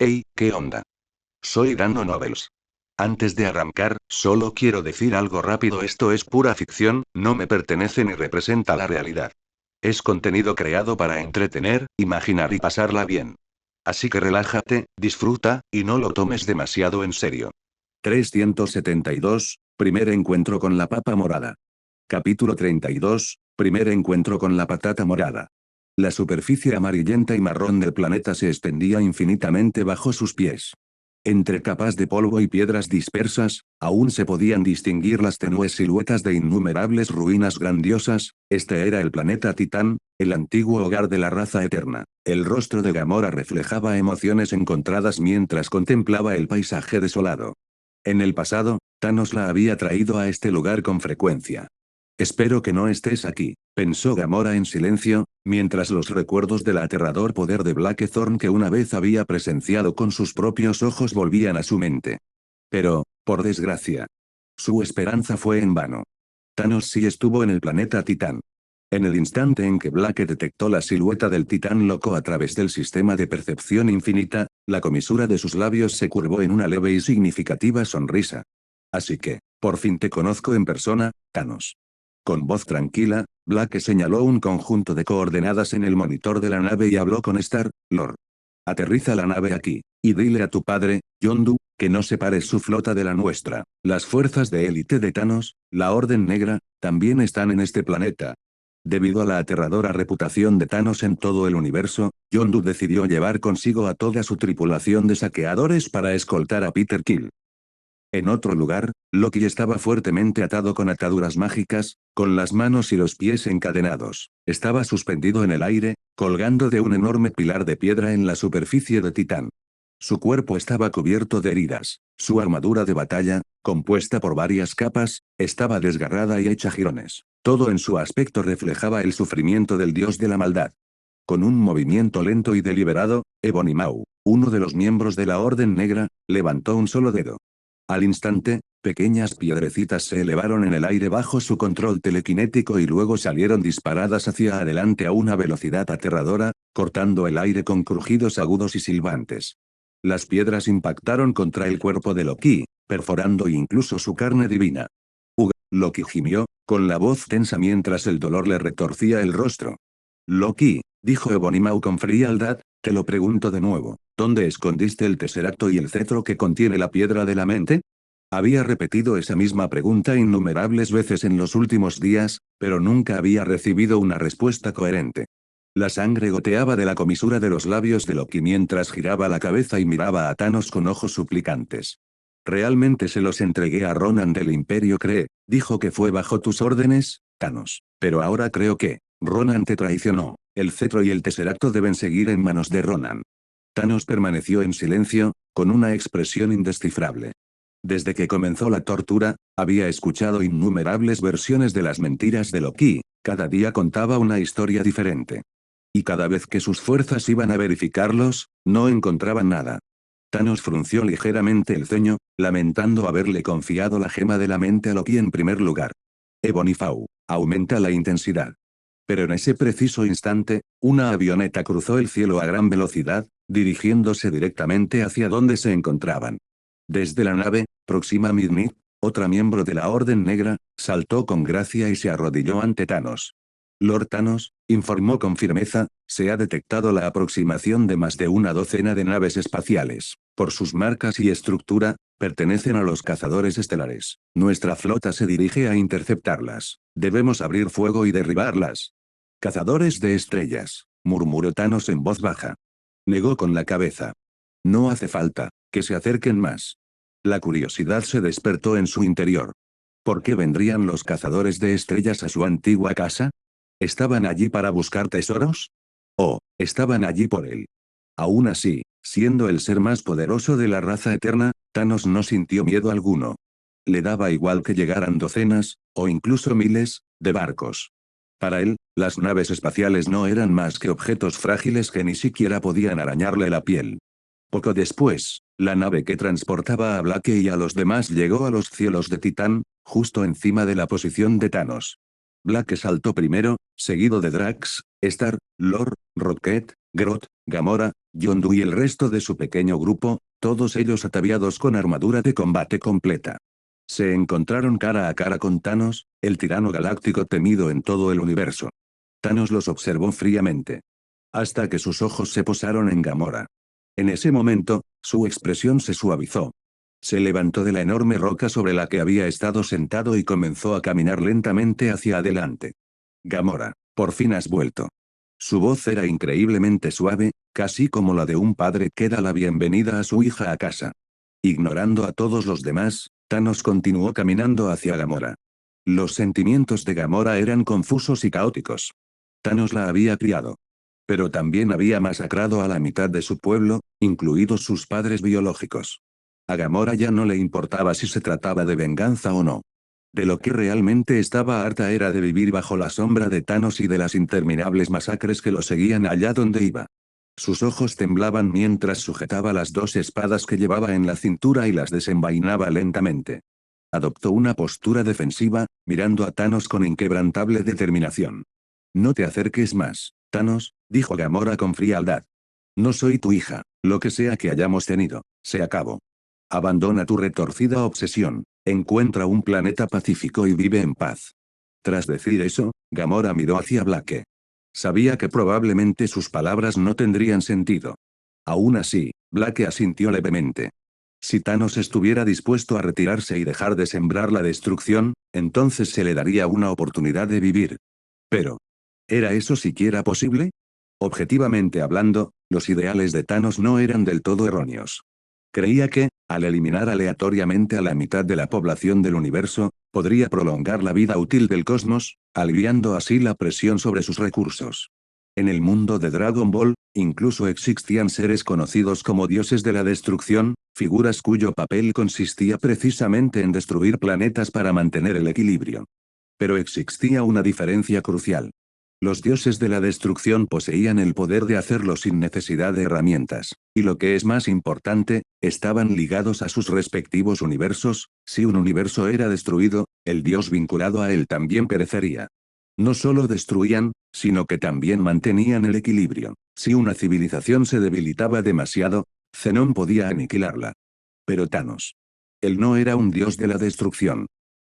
Hey, ¿qué onda? Soy Dano Nobles. Antes de arrancar, solo quiero decir algo rápido: esto es pura ficción, no me pertenece ni representa la realidad. Es contenido creado para entretener, imaginar y pasarla bien. Así que relájate, disfruta, y no lo tomes demasiado en serio. 372, primer encuentro con la papa morada. Capítulo 32, primer encuentro con la patata morada. La superficie amarillenta y marrón del planeta se extendía infinitamente bajo sus pies. Entre capas de polvo y piedras dispersas, aún se podían distinguir las tenues siluetas de innumerables ruinas grandiosas. Este era el planeta Titán, el antiguo hogar de la raza eterna. El rostro de Gamora reflejaba emociones encontradas mientras contemplaba el paisaje desolado. En el pasado, Thanos la había traído a este lugar con frecuencia. Espero que no estés aquí, pensó Gamora en silencio, mientras los recuerdos del aterrador poder de Blackthorn que una vez había presenciado con sus propios ojos volvían a su mente. Pero, por desgracia, su esperanza fue en vano. Thanos sí estuvo en el planeta Titán. En el instante en que Black detectó la silueta del titán loco a través del sistema de percepción infinita, la comisura de sus labios se curvó en una leve y significativa sonrisa. Así que, por fin te conozco en persona, Thanos. Con voz tranquila, Black señaló un conjunto de coordenadas en el monitor de la nave y habló con Star-Lord. Aterriza la nave aquí, y dile a tu padre, Yondu, que no separes su flota de la nuestra. Las fuerzas de élite de Thanos, la Orden Negra, también están en este planeta. Debido a la aterradora reputación de Thanos en todo el universo, Yondu decidió llevar consigo a toda su tripulación de saqueadores para escoltar a Peter Quill. En otro lugar, Loki estaba fuertemente atado con ataduras mágicas, con las manos y los pies encadenados. Estaba suspendido en el aire, colgando de un enorme pilar de piedra en la superficie de Titán. Su cuerpo estaba cubierto de heridas. Su armadura de batalla, compuesta por varias capas, estaba desgarrada y hecha jirones. Todo en su aspecto reflejaba el sufrimiento del dios de la maldad. Con un movimiento lento y deliberado, Ebony Maw, uno de los miembros de la Orden Negra, levantó un solo dedo. Al instante, pequeñas piedrecitas se elevaron en el aire bajo su control telequinético y luego salieron disparadas hacia adelante a una velocidad aterradora, cortando el aire con crujidos agudos y silbantes. Las piedras impactaron contra el cuerpo de Loki, perforando incluso su carne divina. Loki gimió, con la voz tensa mientras el dolor le retorcía el rostro. Loki, dijo Ebony Maw con frialdad, te lo pregunto de nuevo, ¿dónde escondiste el tesseracto y el cetro que contiene la piedra de la mente? Había repetido esa misma pregunta innumerables veces en los últimos días, pero nunca había recibido una respuesta coherente. La sangre goteaba de la comisura de los labios de Loki mientras giraba la cabeza y miraba a Thanos con ojos suplicantes. Realmente se los entregué a Ronan del Imperio Cree, dijo que fue bajo tus órdenes, Thanos. Pero ahora creo que Ronan te traicionó. El cetro y el tesseracto deben seguir en manos de Ronan. Thanos permaneció en silencio, con una expresión indescifrable. Desde que comenzó la tortura, había escuchado innumerables versiones de las mentiras de Loki, cada día contaba una historia diferente. Y cada vez que sus fuerzas iban a verificarlos, no encontraban nada. Thanos frunció ligeramente el ceño, lamentando haberle confiado la gema de la mente a Loki en primer lugar. Ebony Maw, aumenta la intensidad. Pero en ese preciso instante, una avioneta cruzó el cielo a gran velocidad, dirigiéndose directamente hacia donde se encontraban. Desde la nave, Proxima Midnight, otra miembro de la Orden Negra, saltó con gracia y se arrodilló ante Thanos. Lord Thanos, informó con firmeza, se ha detectado la aproximación de más de una docena de naves espaciales. Por sus marcas y estructura, pertenecen a los cazadores estelares. Nuestra flota se dirige a interceptarlas. Debemos abrir fuego y derribarlas. Cazadores de estrellas, murmuró Thanos en voz baja. Negó con la cabeza. No hace falta, que se acerquen más. La curiosidad se despertó en su interior. ¿Por qué vendrían los cazadores de estrellas a su antigua casa? ¿Estaban allí para buscar tesoros? ¿O, estaban allí por él? Aún así, siendo el ser más poderoso de la raza eterna, Thanos no sintió miedo alguno. Le daba igual que llegaran docenas, o incluso miles, de barcos. Para él, las naves espaciales no eran más que objetos frágiles que ni siquiera podían arañarle la piel. Poco después, la nave que transportaba a Blake y a los demás llegó a los cielos de Titán, justo encima de la posición de Thanos. Blake saltó primero, seguido de Drax, Star, Lord, Rocket, Groot, Gamora, Yondu y el resto de su pequeño grupo, todos ellos ataviados con armadura de combate completa. Se encontraron cara a cara con Thanos, el tirano galáctico temido en todo el universo. Thanos los observó fríamente. Hasta que sus ojos se posaron en Gamora. En ese momento, su expresión se suavizó. Se levantó de la enorme roca sobre la que había estado sentado y comenzó a caminar lentamente hacia adelante. Gamora, por fin has vuelto. Su voz era increíblemente suave, casi como la de un padre que da la bienvenida a su hija a casa. Ignorando a todos los demás, Thanos continuó caminando hacia Gamora. Los sentimientos de Gamora eran confusos y caóticos. Thanos la había criado. Pero también había masacrado a la mitad de su pueblo, incluidos sus padres biológicos. A Gamora ya no le importaba si se trataba de venganza o no. De lo que realmente estaba harta era de vivir bajo la sombra de Thanos y de las interminables masacres que lo seguían allá donde iba. Sus ojos temblaban mientras sujetaba las dos espadas que llevaba en la cintura y las desenvainaba lentamente. Adoptó una postura defensiva, mirando a Thanos con inquebrantable determinación. No te acerques más, Thanos, dijo Gamora con frialdad. No soy tu hija, lo que sea que hayamos tenido, se acabó. Abandona tu retorcida obsesión, encuentra un planeta pacífico y vive en paz. Tras decir eso, Gamora miró hacia Blake. Sabía que probablemente sus palabras no tendrían sentido. Aún así, Blake asintió levemente. Si Thanos estuviera dispuesto a retirarse y dejar de sembrar la destrucción, entonces se le daría una oportunidad de vivir. Pero, ¿era eso siquiera posible? Objetivamente hablando, los ideales de Thanos no eran del todo erróneos. Creía que, al eliminar aleatoriamente a la mitad de la población del universo, podría prolongar la vida útil del cosmos, aliviando así la presión sobre sus recursos. En el mundo de Dragon Ball, incluso existían seres conocidos como dioses de la destrucción, figuras cuyo papel consistía precisamente en destruir planetas para mantener el equilibrio. Pero existía una diferencia crucial. Los dioses de la destrucción poseían el poder de hacerlo sin necesidad de herramientas, y lo que es más importante, estaban ligados a sus respectivos universos. Si un universo era destruido, el dios vinculado a él también perecería. No solo destruían, sino que también mantenían el equilibrio. Si una civilización se debilitaba demasiado, Zenón podía aniquilarla. Pero Thanos. Él no era un dios de la destrucción.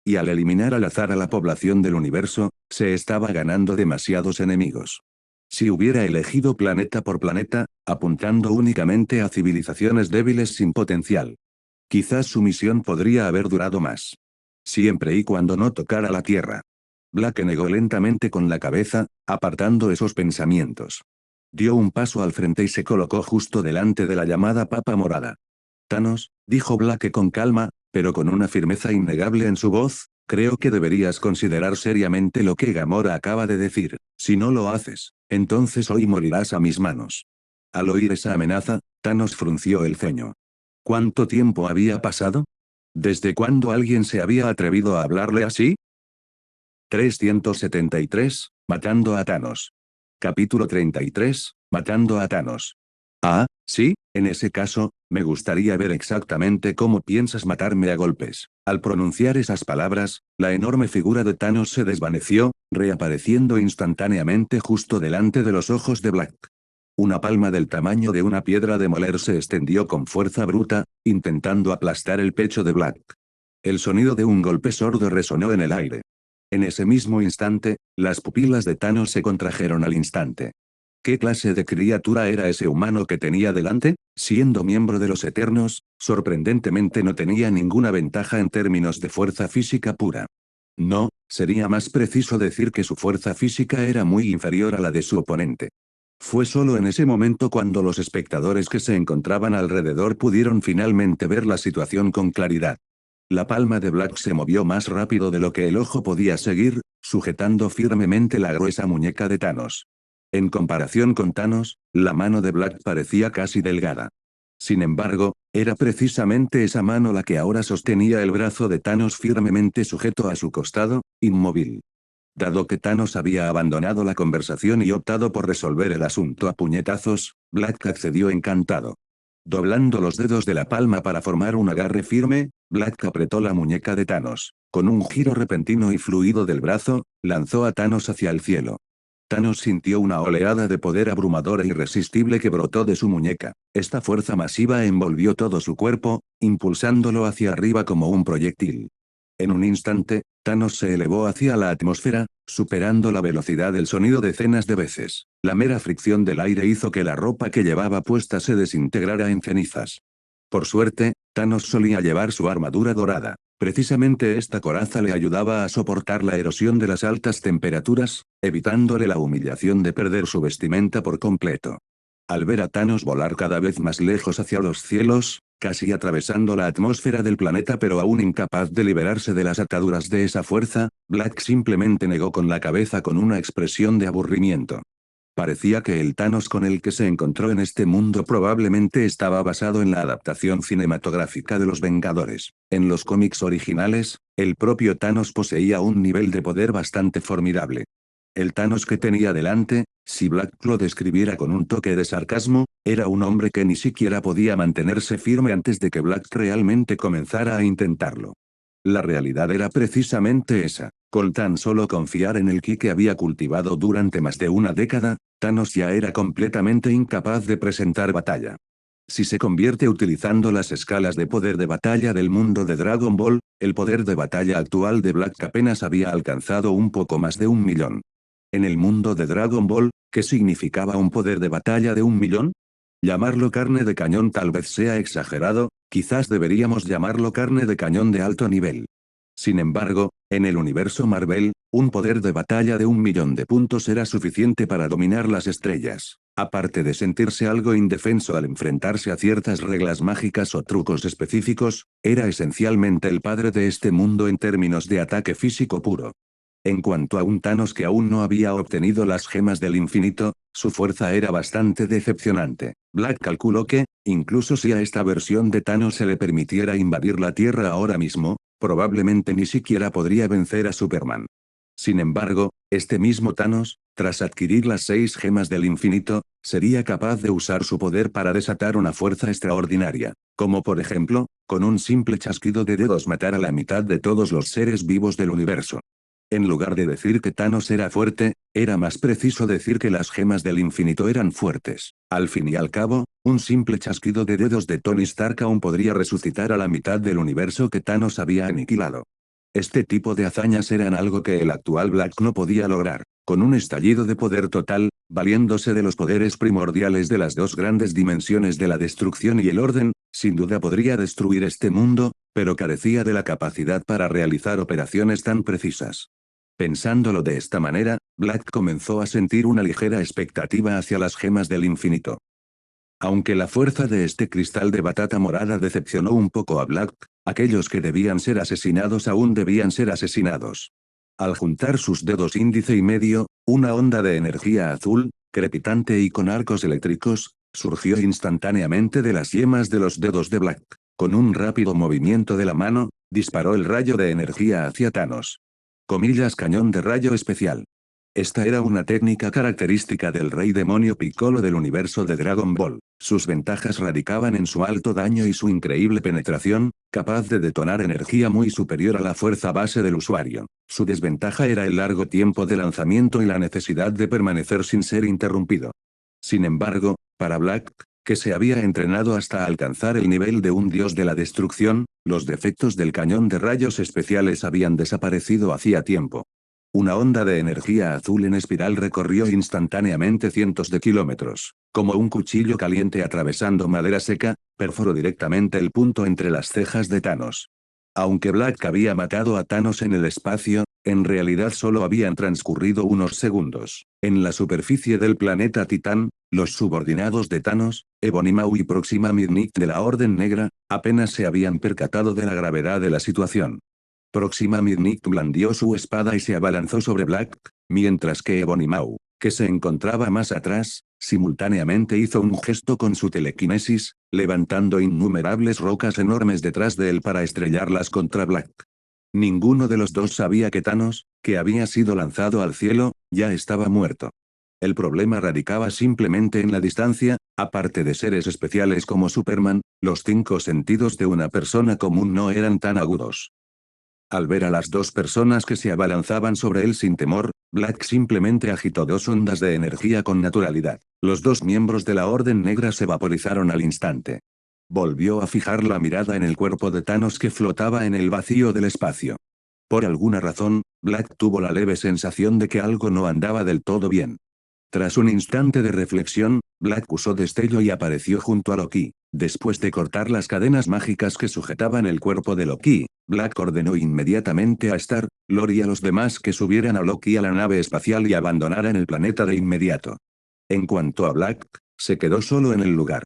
Y al eliminar al azar a la población del universo, se estaba ganando demasiados enemigos. Si hubiera elegido planeta por planeta, apuntando únicamente a civilizaciones débiles sin potencial, quizás su misión podría haber durado más. Siempre y cuando no tocara la Tierra. Blake negó lentamente con la cabeza, apartando esos pensamientos. Dio un paso al frente y se colocó justo delante de la llamada papa morada. Thanos, dijo Blake con calma, pero con una firmeza innegable en su voz, creo que deberías considerar seriamente lo que Gamora acaba de decir. Si no lo haces, entonces hoy morirás a mis manos. Al oír esa amenaza, Thanos frunció el ceño. ¿Cuánto tiempo había pasado? ¿Desde cuándo alguien se había atrevido a hablarle así? 373, matando a Thanos. Capítulo 33, matando a Thanos. Ah, sí, en ese caso, me gustaría ver exactamente cómo piensas matarme a golpes. Al pronunciar esas palabras, la enorme figura de Thanos se desvaneció, reapareciendo instantáneamente justo delante de los ojos de Black. Una palma del tamaño de una piedra de moler se extendió con fuerza bruta, intentando aplastar el pecho de Black. El sonido de un golpe sordo resonó en el aire. En ese mismo instante, las pupilas de Thanos se contrajeron al instante. ¿Qué clase de criatura era ese humano que tenía delante? Siendo miembro de los Eternos, sorprendentemente no tenía ninguna ventaja en términos de fuerza física pura. No, sería más preciso decir que su fuerza física era muy inferior a la de su oponente. Fue solo en ese momento cuando los espectadores que se encontraban alrededor pudieron finalmente ver la situación con claridad. La palma de Black se movió más rápido de lo que el ojo podía seguir, sujetando firmemente la gruesa muñeca de Thanos. En comparación con Thanos, la mano de Black parecía casi delgada. Sin embargo, era precisamente esa mano la que ahora sostenía el brazo de Thanos firmemente sujeto a su costado, inmóvil. Dado que Thanos había abandonado la conversación y optado por resolver el asunto a puñetazos, Black accedió encantado. Doblando los dedos de la palma para formar un agarre firme, Black apretó la muñeca de Thanos. Con un giro repentino y fluido del brazo, lanzó a Thanos hacia el cielo. Thanos sintió una oleada de poder abrumadora e irresistible que brotó de su muñeca. Esta fuerza masiva envolvió todo su cuerpo, impulsándolo hacia arriba como un proyectil. En un instante, Thanos se elevó hacia la atmósfera, superando la velocidad del sonido decenas de veces. La mera fricción del aire hizo que la ropa que llevaba puesta se desintegrara en cenizas. Por suerte, Thanos solía llevar su armadura dorada. Precisamente esta coraza le ayudaba a soportar la erosión de las altas temperaturas, evitándole la humillación de perder su vestimenta por completo. Al ver a Thanos volar cada vez más lejos hacia los cielos, casi atravesando la atmósfera del planeta pero aún incapaz de liberarse de las ataduras de esa fuerza, Black simplemente negó con la cabeza con una expresión de aburrimiento. Parecía que el Thanos con el que se encontró en este mundo probablemente estaba basado en la adaptación cinematográfica de los Vengadores. En los cómics originales, el propio Thanos poseía un nivel de poder bastante formidable. El Thanos que tenía delante, si Black lo describiera con un toque de sarcasmo, era un hombre que ni siquiera podía mantenerse firme antes de que Black realmente comenzara a intentarlo. La realidad era precisamente esa. Con tan solo confiar en el ki que había cultivado durante más de una década, Thanos ya era completamente incapaz de presentar batalla. Si se convierte utilizando las escalas de poder de batalla del mundo de Dragon Ball, el poder de batalla actual de Black apenas había alcanzado un poco más de 1.000.000. En el mundo de Dragon Ball, ¿qué significaba un poder de batalla de 1.000.000? Llamarlo carne de cañón tal vez sea exagerado, quizás deberíamos llamarlo carne de cañón de alto nivel. Sin embargo, en el universo Marvel, un poder de batalla de 1.000.000 de puntos era suficiente para dominar las estrellas. Aparte de sentirse algo indefenso al enfrentarse a ciertas reglas mágicas o trucos específicos, era esencialmente el padre de este mundo en términos de ataque físico puro. En cuanto a un Thanos que aún no había obtenido las gemas del infinito, su fuerza era bastante decepcionante. Black calculó que, incluso si a esta versión de Thanos se le permitiera invadir la Tierra ahora mismo, probablemente ni siquiera podría vencer a Superman. Sin embargo, este mismo Thanos, tras adquirir las 6 gemas del infinito, sería capaz de usar su poder para desatar una fuerza extraordinaria, como por ejemplo, con un simple chasquido de dedos matar a la mitad de todos los seres vivos del universo. En lugar de decir que Thanos era fuerte, era más preciso decir que las gemas del infinito eran fuertes. Al fin y al cabo, un simple chasquido de dedos de Tony Stark aún podría resucitar a la mitad del universo que Thanos había aniquilado. Este tipo de hazañas eran algo que el actual Black no podía lograr. Con un estallido de poder total, valiéndose de los poderes primordiales de las dos grandes dimensiones de la destrucción y el orden, sin duda podría destruir este mundo, pero carecía de la capacidad para realizar operaciones tan precisas. Pensándolo de esta manera, Black comenzó a sentir una ligera expectativa hacia las gemas del infinito. Aunque la fuerza de este cristal de batata morada decepcionó un poco a Black, aquellos que debían ser asesinados aún debían ser asesinados. Al juntar sus dedos índice y medio, una onda de energía azul, crepitante y con arcos eléctricos, surgió instantáneamente de las yemas de los dedos de Black. Con un rápido movimiento de la mano, disparó el rayo de energía hacia Thanos. Comillas cañón de rayo especial. Esta era una técnica característica del Rey Demonio Piccolo del universo de Dragon Ball. Sus ventajas radicaban en su alto daño y su increíble penetración, capaz de detonar energía muy superior a la fuerza base del usuario. Su desventaja era el largo tiempo de lanzamiento y la necesidad de permanecer sin ser interrumpido. Sin embargo, para Black, que se había entrenado hasta alcanzar el nivel de un dios de la destrucción, los defectos del cañón de rayos especiales habían desaparecido hacía tiempo. Una onda de energía azul en espiral recorrió instantáneamente cientos de kilómetros. Como un cuchillo caliente atravesando madera seca, perforó directamente el punto entre las cejas de Thanos. Aunque Black había matado a Thanos en el espacio, en realidad solo habían transcurrido unos segundos. En la superficie del planeta Titán, los subordinados de Thanos, Ebony Maw y Proxima Midnight de la Orden Negra, apenas se habían percatado de la gravedad de la situación. Proxima Midnight blandió su espada y se abalanzó sobre Black, mientras que Ebony Maw, que se encontraba más atrás, simultáneamente hizo un gesto con su telequinesis, levantando innumerables rocas enormes detrás de él para estrellarlas contra Black. Ninguno de los dos sabía que Thanos, que había sido lanzado al cielo, ya estaba muerto. El problema radicaba simplemente en la distancia, aparte de seres especiales como Superman, los 5 sentidos de una persona común no eran tan agudos. Al ver a las dos personas que se abalanzaban sobre él sin temor, Black simplemente agitó dos ondas de energía con naturalidad. Los dos miembros de la Orden Negra se vaporizaron al instante. Volvió a fijar la mirada en el cuerpo de Thanos que flotaba en el vacío del espacio. Por alguna razón, Black tuvo la leve sensación de que algo no andaba del todo bien. Tras un instante de reflexión, Black usó destello y apareció junto a Loki. Después de cortar las cadenas mágicas que sujetaban el cuerpo de Loki, Black ordenó inmediatamente a Star-Lord y a los demás que subieran a Loki a la nave espacial y abandonaran el planeta de inmediato. En cuanto a Black, se quedó solo en el lugar.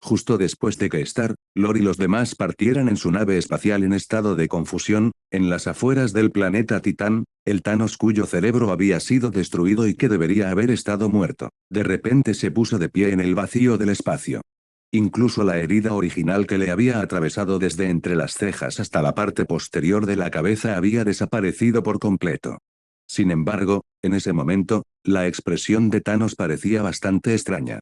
Justo después de que Star-Lord y los demás partieran en su nave espacial en estado de confusión, en las afueras del planeta Titán, el Thanos cuyo cerebro había sido destruido y que debería haber estado muerto, de repente se puso de pie en el vacío del espacio. Incluso la herida original que le había atravesado desde entre las cejas hasta la parte posterior de la cabeza había desaparecido por completo. Sin embargo, en ese momento, la expresión de Thanos parecía bastante extraña.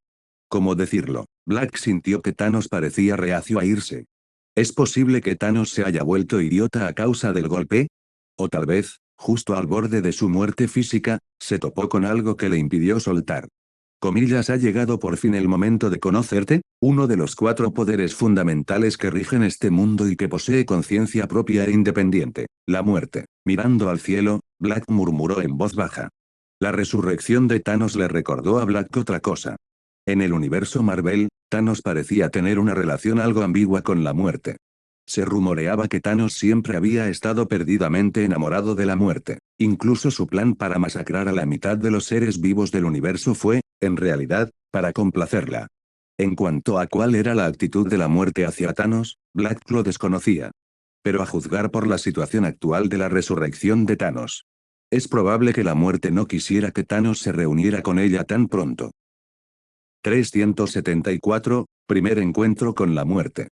¿Cómo decirlo? Black sintió que Thanos parecía reacio a irse. ¿Es posible que Thanos se haya vuelto idiota a causa del golpe? O tal vez, justo al borde de su muerte física, se topó con algo que le impidió soltar. Comillas, ha llegado por fin el momento de conocerte, uno de los 4 poderes fundamentales que rigen este mundo y que posee conciencia propia e independiente, la muerte. Mirando al cielo, Black murmuró en voz baja. La resurrección de Thanos le recordó a Black otra cosa. En el universo Marvel, Thanos parecía tener una relación algo ambigua con la muerte. Se rumoreaba que Thanos siempre había estado perdidamente enamorado de la muerte. Incluso su plan para masacrar a la mitad de los seres vivos del universo fue, en realidad, para complacerla. En cuanto a cuál era la actitud de la muerte hacia Thanos, Black lo desconocía. Pero a juzgar por la situación actual de la resurrección de Thanos, es probable que la muerte no quisiera que Thanos se reuniera con ella tan pronto. 374, Primer encuentro con la muerte.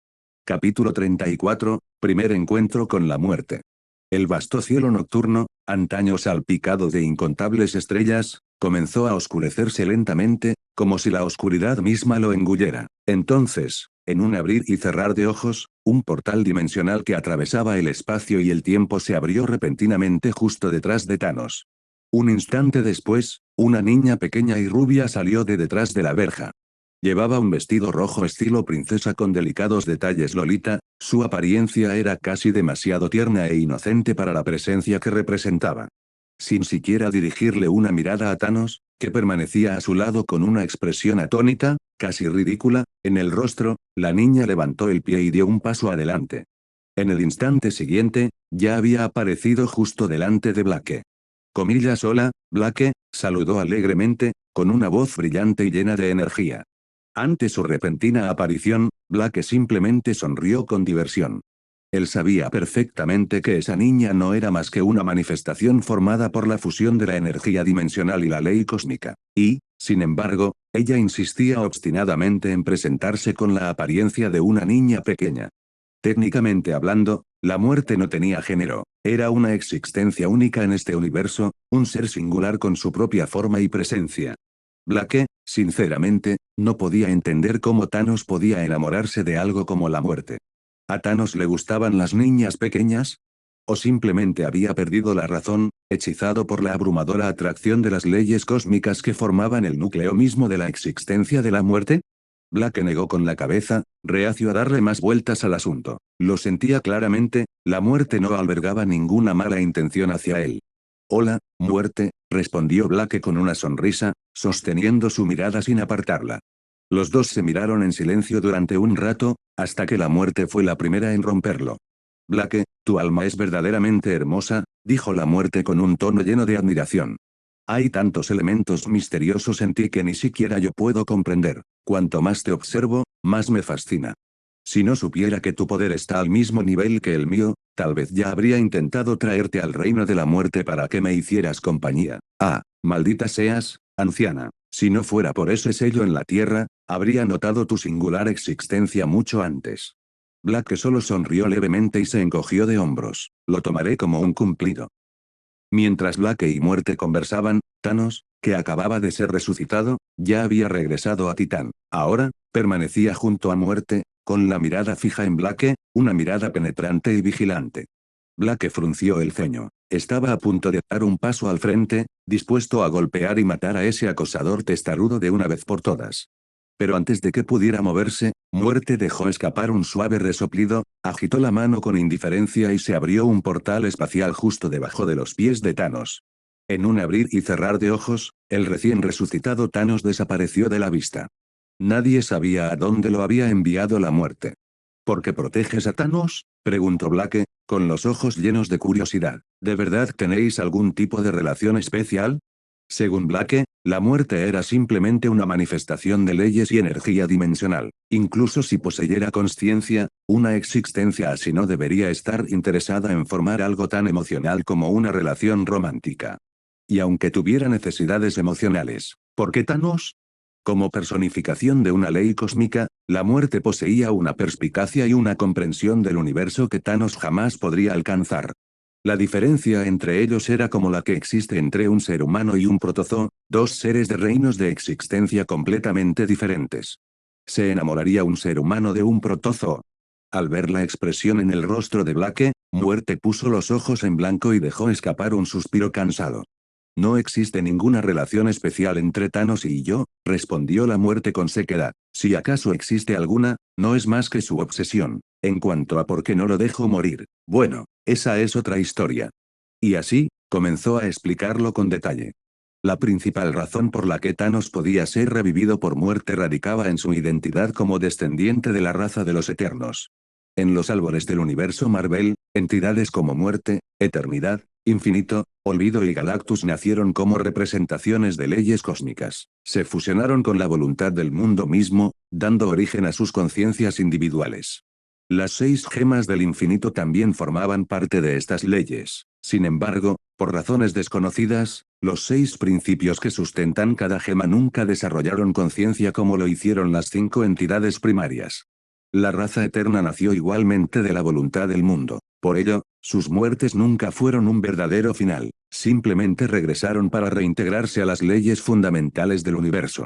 Capítulo 34, Primer encuentro con la muerte. El vasto cielo nocturno, antaño salpicado de incontables estrellas, comenzó a oscurecerse lentamente, como si la oscuridad misma lo engullera. Entonces, en un abrir y cerrar de ojos, un portal dimensional que atravesaba el espacio y el tiempo se abrió repentinamente justo detrás de Thanos. Un instante después, una niña pequeña y rubia salió de detrás de la verja. Llevaba un vestido rojo estilo princesa con delicados detalles lolita, su apariencia era casi demasiado tierna e inocente para la presencia que representaba. Sin siquiera dirigirle una mirada a Thanos, que permanecía a su lado con una expresión atónita, casi ridícula, en el rostro, la niña levantó el pie y dio un paso adelante. En el instante siguiente, ya había aparecido justo delante de Blake. Comillas, hola, Blake, saludó alegremente, con una voz brillante y llena de energía. Ante su repentina aparición, Blake simplemente sonrió con diversión. Él sabía perfectamente que esa niña no era más que una manifestación formada por la fusión de la energía dimensional y la ley cósmica. Y, sin embargo, ella insistía obstinadamente en presentarse con la apariencia de una niña pequeña. Técnicamente hablando, la muerte no tenía género, era una existencia única en este universo, un ser singular con su propia forma y presencia. Blake, sinceramente, no podía entender cómo Thanos podía enamorarse de algo como la muerte. ¿A Thanos le gustaban las niñas pequeñas? ¿O simplemente había perdido la razón, hechizado por la abrumadora atracción de las leyes cósmicas que formaban el núcleo mismo de la existencia de la muerte? Blake negó con la cabeza, reacio a darle más vueltas al asunto. Lo sentía claramente, la muerte no albergaba ninguna mala intención hacia él. Hola, muerte, respondió Blake con una sonrisa, sosteniendo su mirada sin apartarla. Los dos se miraron en silencio durante un rato, hasta que la muerte fue la primera en romperlo. Blake, tu alma es verdaderamente hermosa, dijo la muerte con un tono lleno de admiración. Hay tantos elementos misteriosos en ti que ni siquiera yo puedo comprender. Cuanto más te observo, más me fascina. Si no supiera que tu poder está al mismo nivel que el mío, tal vez ya habría intentado traerte al reino de la muerte para que me hicieras compañía. Ah, maldita seas, anciana. Si no fuera por ese sello en la tierra, habría notado tu singular existencia mucho antes. Blake solo sonrió levemente y se encogió de hombros. Lo tomaré como un cumplido. Mientras Blake y Muerte conversaban, Thanos, que acababa de ser resucitado, ya había regresado a Titán. Ahora, permanecía junto a Muerte, con la mirada fija en Blake, una mirada penetrante y vigilante. Blake frunció el ceño. Estaba a punto de dar un paso al frente, dispuesto a golpear y matar a ese acosador testarudo de una vez por todas. Pero antes de que pudiera moverse, Muerte dejó escapar un suave resoplido, agitó la mano con indiferencia y se abrió un portal espacial justo debajo de los pies de Thanos. En un abrir y cerrar de ojos, el recién resucitado Thanos desapareció de la vista. Nadie sabía a dónde lo había enviado la muerte. ¿Por qué proteges a Thanos?, preguntó Blake, con los ojos llenos de curiosidad. ¿De verdad tenéis algún tipo de relación especial? Según Blake, la muerte era simplemente una manifestación de leyes y energía dimensional. Incluso si poseyera consciencia, una existencia así no debería estar interesada en formar algo tan emocional como una relación romántica. Y aunque tuviera necesidades emocionales, ¿por qué Thanos? Como personificación de una ley cósmica, la muerte poseía una perspicacia y una comprensión del universo que Thanos jamás podría alcanzar. La diferencia entre ellos era como la que existe entre un ser humano y un protozoo, dos seres de reinos de existencia completamente diferentes. ¿Se enamoraría un ser humano de un protozoo? Al ver la expresión en el rostro de Blake, Muerte puso los ojos en blanco y dejó escapar un suspiro cansado. No existe ninguna relación especial entre Thanos y yo, respondió la muerte con sequedad. Si acaso existe alguna, no es más que su obsesión. En cuanto a por qué no lo dejo morir, bueno, esa es otra historia. Y así, comenzó a explicarlo con detalle. La principal razón por la que Thanos podía ser revivido por muerte radicaba en su identidad como descendiente de la raza de los Eternos. En los árboles del universo Marvel, entidades como muerte, eternidad, infinito, olvido y Galactus nacieron como representaciones de leyes cósmicas. Se fusionaron con la voluntad del mundo mismo, dando origen a sus conciencias individuales. Las 6 gemas del infinito también formaban parte de estas leyes. Sin embargo, por razones desconocidas, los 6 principios que sustentan cada gema nunca desarrollaron conciencia como lo hicieron las 5 entidades primarias. La raza eterna nació igualmente de la voluntad del mundo. Por ello, sus muertes nunca fueron un verdadero final, simplemente regresaron para reintegrarse a las leyes fundamentales del universo.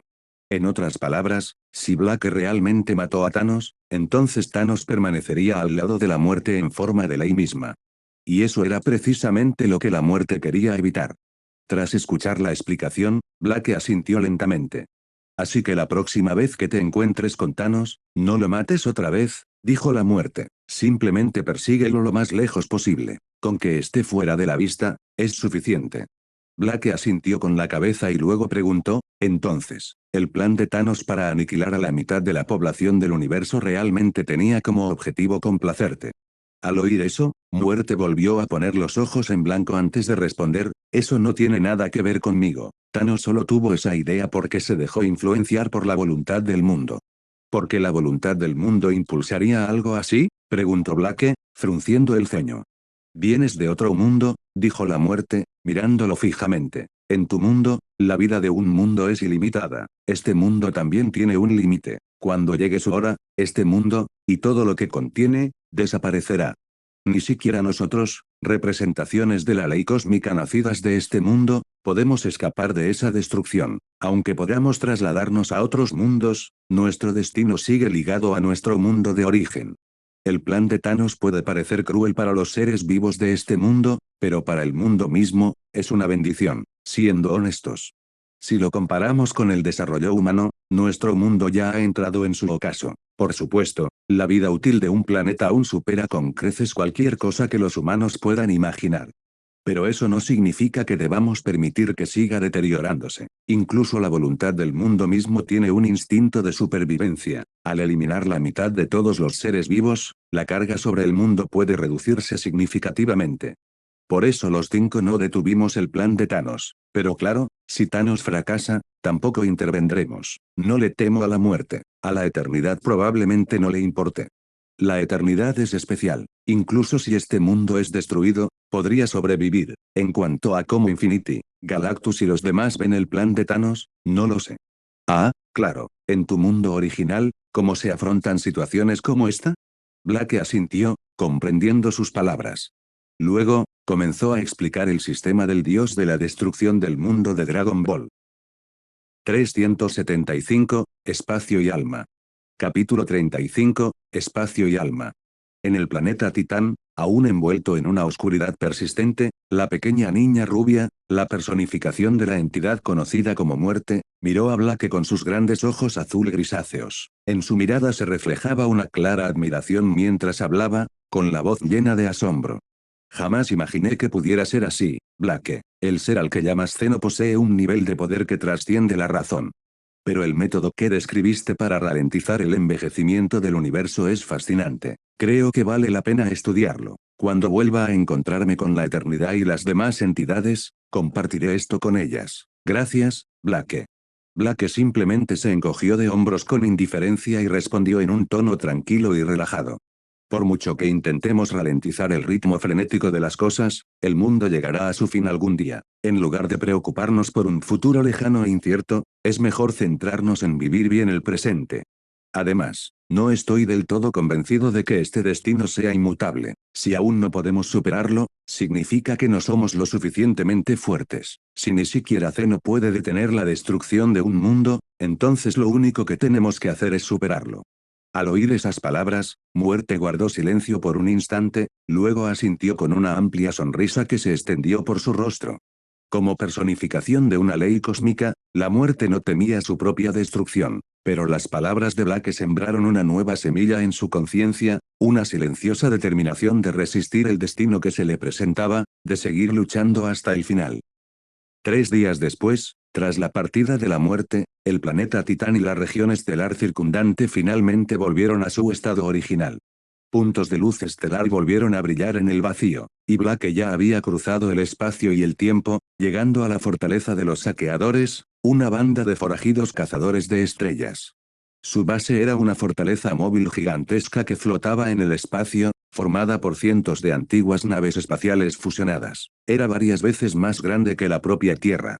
En otras palabras, si Blake realmente mató a Thanos, entonces Thanos permanecería al lado de la muerte en forma de ley misma. Y eso era precisamente lo que la muerte quería evitar. Tras escuchar la explicación, Blake asintió lentamente. Así que la próxima vez que te encuentres con Thanos, no lo mates otra vez, dijo la muerte. Simplemente persíguelo lo más lejos posible. Con que esté fuera de la vista, es suficiente. Blake asintió con la cabeza y luego preguntó, entonces, ¿el plan de Thanos para aniquilar a la mitad de la población del universo realmente tenía como objetivo complacerte? Al oír eso, Muerte volvió a poner los ojos en blanco antes de responder, eso no tiene nada que ver conmigo. Thanos solo tuvo esa idea porque se dejó influenciar por la voluntad del mundo. ¿Por qué la voluntad del mundo impulsaría algo así?, preguntó Blake, frunciendo el ceño. Vienes de otro mundo, dijo la muerte, mirándolo fijamente. En tu mundo, la vida de un mundo es ilimitada. Este mundo también tiene un límite. Cuando llegue su hora, este mundo, y todo lo que contiene, desaparecerá. Ni siquiera nosotros, representaciones de la ley cósmica nacidas de este mundo, podemos escapar de esa destrucción. Aunque podamos trasladarnos a otros mundos, nuestro destino sigue ligado a nuestro mundo de origen. El plan de Thanos puede parecer cruel para los seres vivos de este mundo, pero para el mundo mismo, es una bendición, siendo honestos. Si lo comparamos con el desarrollo humano, nuestro mundo ya ha entrado en su ocaso. Por supuesto, la vida útil de un planeta aún supera con creces cualquier cosa que los humanos puedan imaginar. Pero eso no significa que debamos permitir que siga deteriorándose. Incluso la voluntad del mundo mismo tiene un instinto de supervivencia. Al eliminar la mitad de todos los seres vivos, la carga sobre el mundo puede reducirse significativamente. Por eso los 5 no detuvimos el plan de Thanos. Pero claro, si Thanos fracasa, tampoco intervendremos. No le temo a la muerte. A la eternidad probablemente no le importe. La eternidad es especial. Incluso si este mundo es destruido, podría sobrevivir. En cuanto a cómo Infinity, Galactus y los demás ven el plan de Thanos, no lo sé. Ah, claro, en tu mundo original, ¿cómo se afrontan situaciones como esta? Blake asintió, comprendiendo sus palabras. Luego, comenzó a explicar el sistema del dios de la destrucción del mundo de Dragon Ball. 375, Espacio y Alma. Capítulo 35, Espacio y Alma. En el planeta Titán, Aún envuelto en una oscuridad persistente, la pequeña niña rubia, la personificación de la entidad conocida como muerte, miró a Blake con sus grandes ojos azul grisáceos. En su mirada se reflejaba una clara admiración mientras hablaba, con la voz llena de asombro. Jamás imaginé que pudiera ser así, Blake. El ser al que llamas Zeno posee un nivel de poder que trasciende la razón. Pero el método que describiste para ralentizar el envejecimiento del universo es fascinante. Creo que vale la pena estudiarlo. Cuando vuelva a encontrarme con la eternidad y las demás entidades, compartiré esto con ellas. Gracias, Blake. Blake simplemente se encogió de hombros con indiferencia y respondió en un tono tranquilo y relajado. Por mucho que intentemos ralentizar el ritmo frenético de las cosas, el mundo llegará a su fin algún día. En lugar de preocuparnos por un futuro lejano e incierto, es mejor centrarnos en vivir bien el presente. Además, no estoy del todo convencido de que este destino sea inmutable. Si aún no podemos superarlo, significa que no somos lo suficientemente fuertes. Si ni siquiera Zeno puede detener la destrucción de un mundo, entonces lo único que tenemos que hacer es superarlo. Al oír esas palabras, Muerte guardó silencio por un instante, luego asintió con una amplia sonrisa que se extendió por su rostro. Como personificación de una ley cósmica, la muerte no temía su propia destrucción, pero las palabras de Blake sembraron una nueva semilla en su conciencia, una silenciosa determinación de resistir el destino que se le presentaba, de seguir luchando hasta el final. 3 días después, tras la partida de la muerte, el planeta Titán y la región estelar circundante finalmente volvieron a su estado original. Puntos de luz estelar volvieron a brillar en el vacío, y Blake ya había cruzado el espacio y el tiempo, llegando a la fortaleza de los saqueadores, una banda de forajidos cazadores de estrellas. Su base era una fortaleza móvil gigantesca que flotaba en el espacio, formada por cientos de antiguas naves espaciales fusionadas. Era varias veces más grande que la propia Tierra.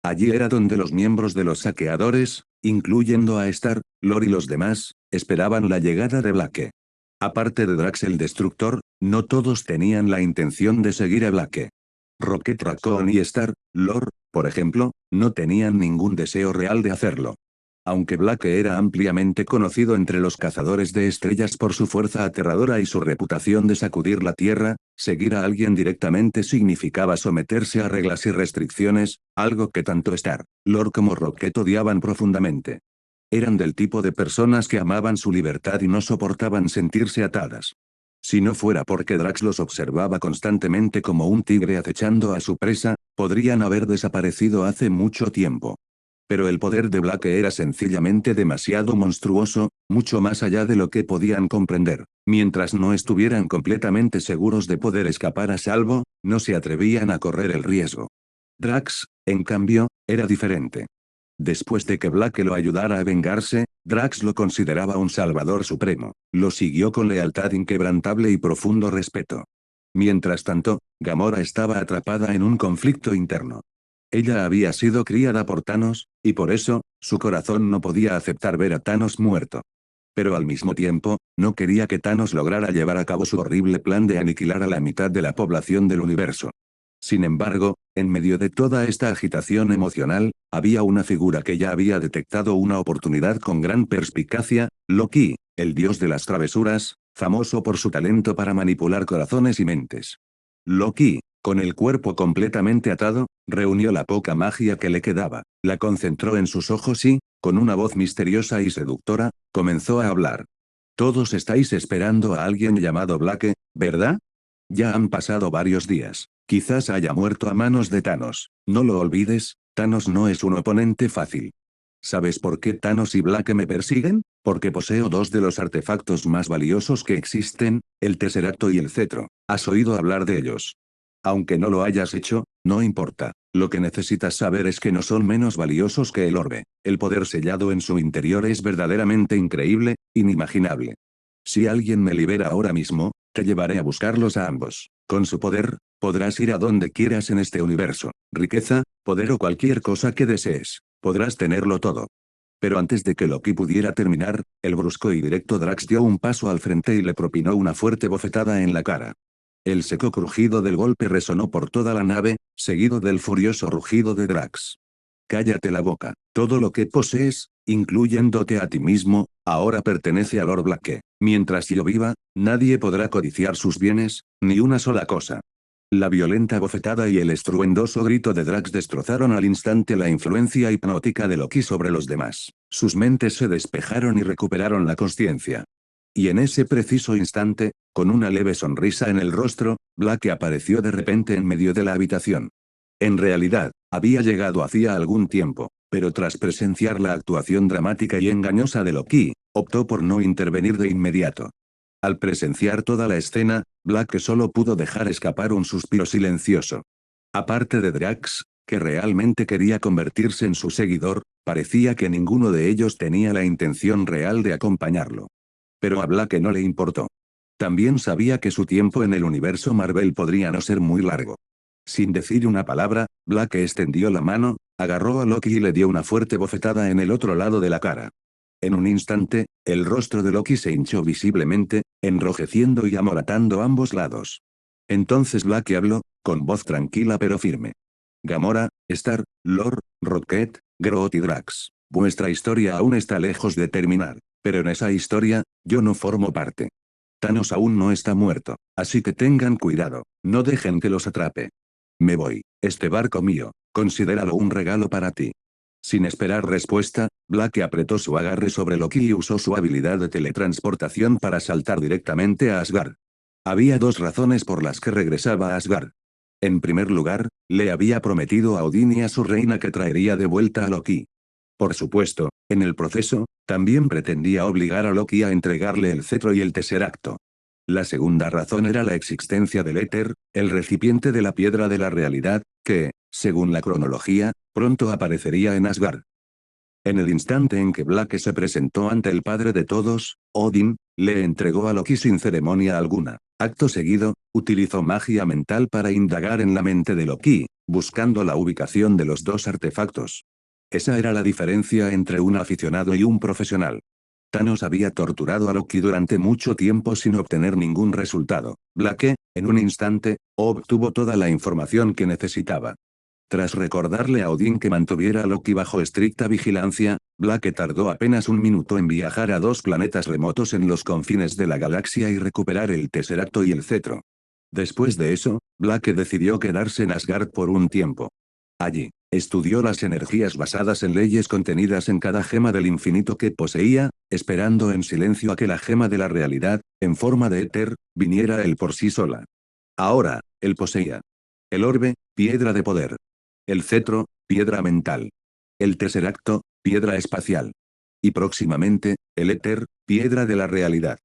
Allí era donde los miembros de los saqueadores, incluyendo a Star, Lord y los demás, esperaban la llegada de Blake. Aparte de Drax el Destructor, no todos tenían la intención de seguir a Blake. Rocket Raccoon y Star, Lord, por ejemplo, no tenían ningún deseo real de hacerlo. Aunque Blake era ampliamente conocido entre los cazadores de estrellas por su fuerza aterradora y su reputación de sacudir la Tierra, seguir a alguien directamente significaba someterse a reglas y restricciones, algo que tanto Star, Lord como Rocket odiaban profundamente. Eran del tipo de personas que amaban su libertad y no soportaban sentirse atadas. Si no fuera porque Drax los observaba constantemente como un tigre acechando a su presa, podrían haber desaparecido hace mucho tiempo. Pero el poder de Blake era sencillamente demasiado monstruoso, mucho más allá de lo que podían comprender. Mientras no estuvieran completamente seguros de poder escapar a salvo, no se atrevían a correr el riesgo. Drax, en cambio, era diferente. Después de que Blake lo ayudara a vengarse, Drax lo consideraba un salvador supremo. Lo siguió con lealtad inquebrantable y profundo respeto. Mientras tanto, Gamora estaba atrapada en un conflicto interno. Ella había sido criada por Thanos, y por eso, su corazón no podía aceptar ver a Thanos muerto. Pero al mismo tiempo, no quería que Thanos lograra llevar a cabo su horrible plan de aniquilar a la mitad de la población del universo. Sin embargo, en medio de toda esta agitación emocional, había una figura que ya había detectado una oportunidad con gran perspicacia, Loki, el dios de las travesuras, famoso por su talento para manipular corazones y mentes. Loki, con el cuerpo completamente atado, reunió la poca magia que le quedaba, la concentró en sus ojos y, con una voz misteriosa y seductora, comenzó a hablar. Todos estáis esperando a alguien llamado Blake, ¿verdad? Ya han pasado varios días. Quizás haya muerto a manos de Thanos. No lo olvides, Thanos no es un oponente fácil. ¿Sabes por qué Thanos y Blake me persiguen? Porque poseo dos de los artefactos más valiosos que existen, el Tesseracto y el Cetro. ¿Has oído hablar de ellos? Aunque no lo hayas hecho, no importa. Lo que necesitas saber es que no son menos valiosos que el orbe. El poder sellado en su interior es verdaderamente increíble, inimaginable. Si alguien me libera ahora mismo, te llevaré a buscarlos a ambos. Con su poder, podrás ir a donde quieras en este universo. Riqueza, poder o cualquier cosa que desees. Podrás tenerlo todo. Pero antes de que Loki pudiera terminar, el brusco y directo Drax dio un paso al frente y le propinó una fuerte bofetada en la cara. El seco crujido del golpe resonó por toda la nave, seguido del furioso rugido de Drax. Cállate la boca. Todo lo que posees, incluyéndote a ti mismo, Ahora pertenece a Lord Blake. Mientras yo viva, nadie podrá codiciar sus bienes, ni una sola cosa. La violenta bofetada y el estruendoso grito de Drax destrozaron al instante la influencia hipnótica de Loki sobre los demás. Sus mentes se despejaron y recuperaron la consciencia. Y en ese preciso instante, con una leve sonrisa en el rostro, Blake apareció de repente en medio de la habitación. En realidad, había llegado hacía algún tiempo, pero tras presenciar la actuación dramática y engañosa de Loki, optó por no intervenir de inmediato. Al presenciar toda la escena, Blake solo pudo dejar escapar un suspiro silencioso. Aparte de Drax, que realmente quería convertirse en su seguidor, parecía que ninguno de ellos tenía la intención real de acompañarlo. Pero a Blake no le importó. También sabía que su tiempo en el universo Marvel podría no ser muy largo. Sin decir una palabra, Blake extendió la mano, agarró a Loki y le dio una fuerte bofetada en el otro lado de la cara. En un instante, el rostro de Loki se hinchó visiblemente, enrojeciendo y amoratando ambos lados. Entonces Blake habló, con voz tranquila pero firme. Gamora, Star, Lord, Rocket, Groot y Drax, vuestra historia aún está lejos de terminar, pero en esa historia, yo no formo parte. Thanos aún no está muerto, así que tengan cuidado, no dejen que los atrape. Me voy, este barco mío, considéralo un regalo para ti. Sin esperar respuesta, Blake apretó su agarre sobre Loki y usó su habilidad de teletransportación para saltar directamente a Asgard. Había dos razones por las que regresaba a Asgard. En primer lugar, le había prometido a Odín y a su reina que traería de vuelta a Loki. Por supuesto, en el proceso, también pretendía obligar a Loki a entregarle el cetro y el Tesseracto. La segunda razón era la existencia del éter, el recipiente de la piedra de la realidad, que, según la cronología, pronto aparecería en Asgard. En el instante en que Blake se presentó ante el padre de todos, Odín, le entregó a Loki sin ceremonia alguna. Acto seguido, utilizó magia mental para indagar en la mente de Loki, buscando la ubicación de los dos artefactos. Esa era la diferencia entre un aficionado y un profesional. Thanos había torturado a Loki durante mucho tiempo sin obtener ningún resultado. Blake, en un instante, obtuvo toda la información que necesitaba. Tras recordarle a Odín que mantuviera a Loki bajo estricta vigilancia, Blake tardó apenas un minuto en viajar a dos planetas remotos en los confines de la galaxia y recuperar el Tesseracto y el cetro. Después de eso, Blake decidió quedarse en Asgard por un tiempo. Allí, estudió las energías basadas en leyes contenidas en cada gema del infinito que poseía, esperando en silencio a que la gema de la realidad, en forma de éter, viniera él por sí sola. Ahora, él poseía el orbe, piedra de poder. El cetro, piedra mental. El tesseracto, piedra espacial. Y próximamente, el éter, piedra de la realidad.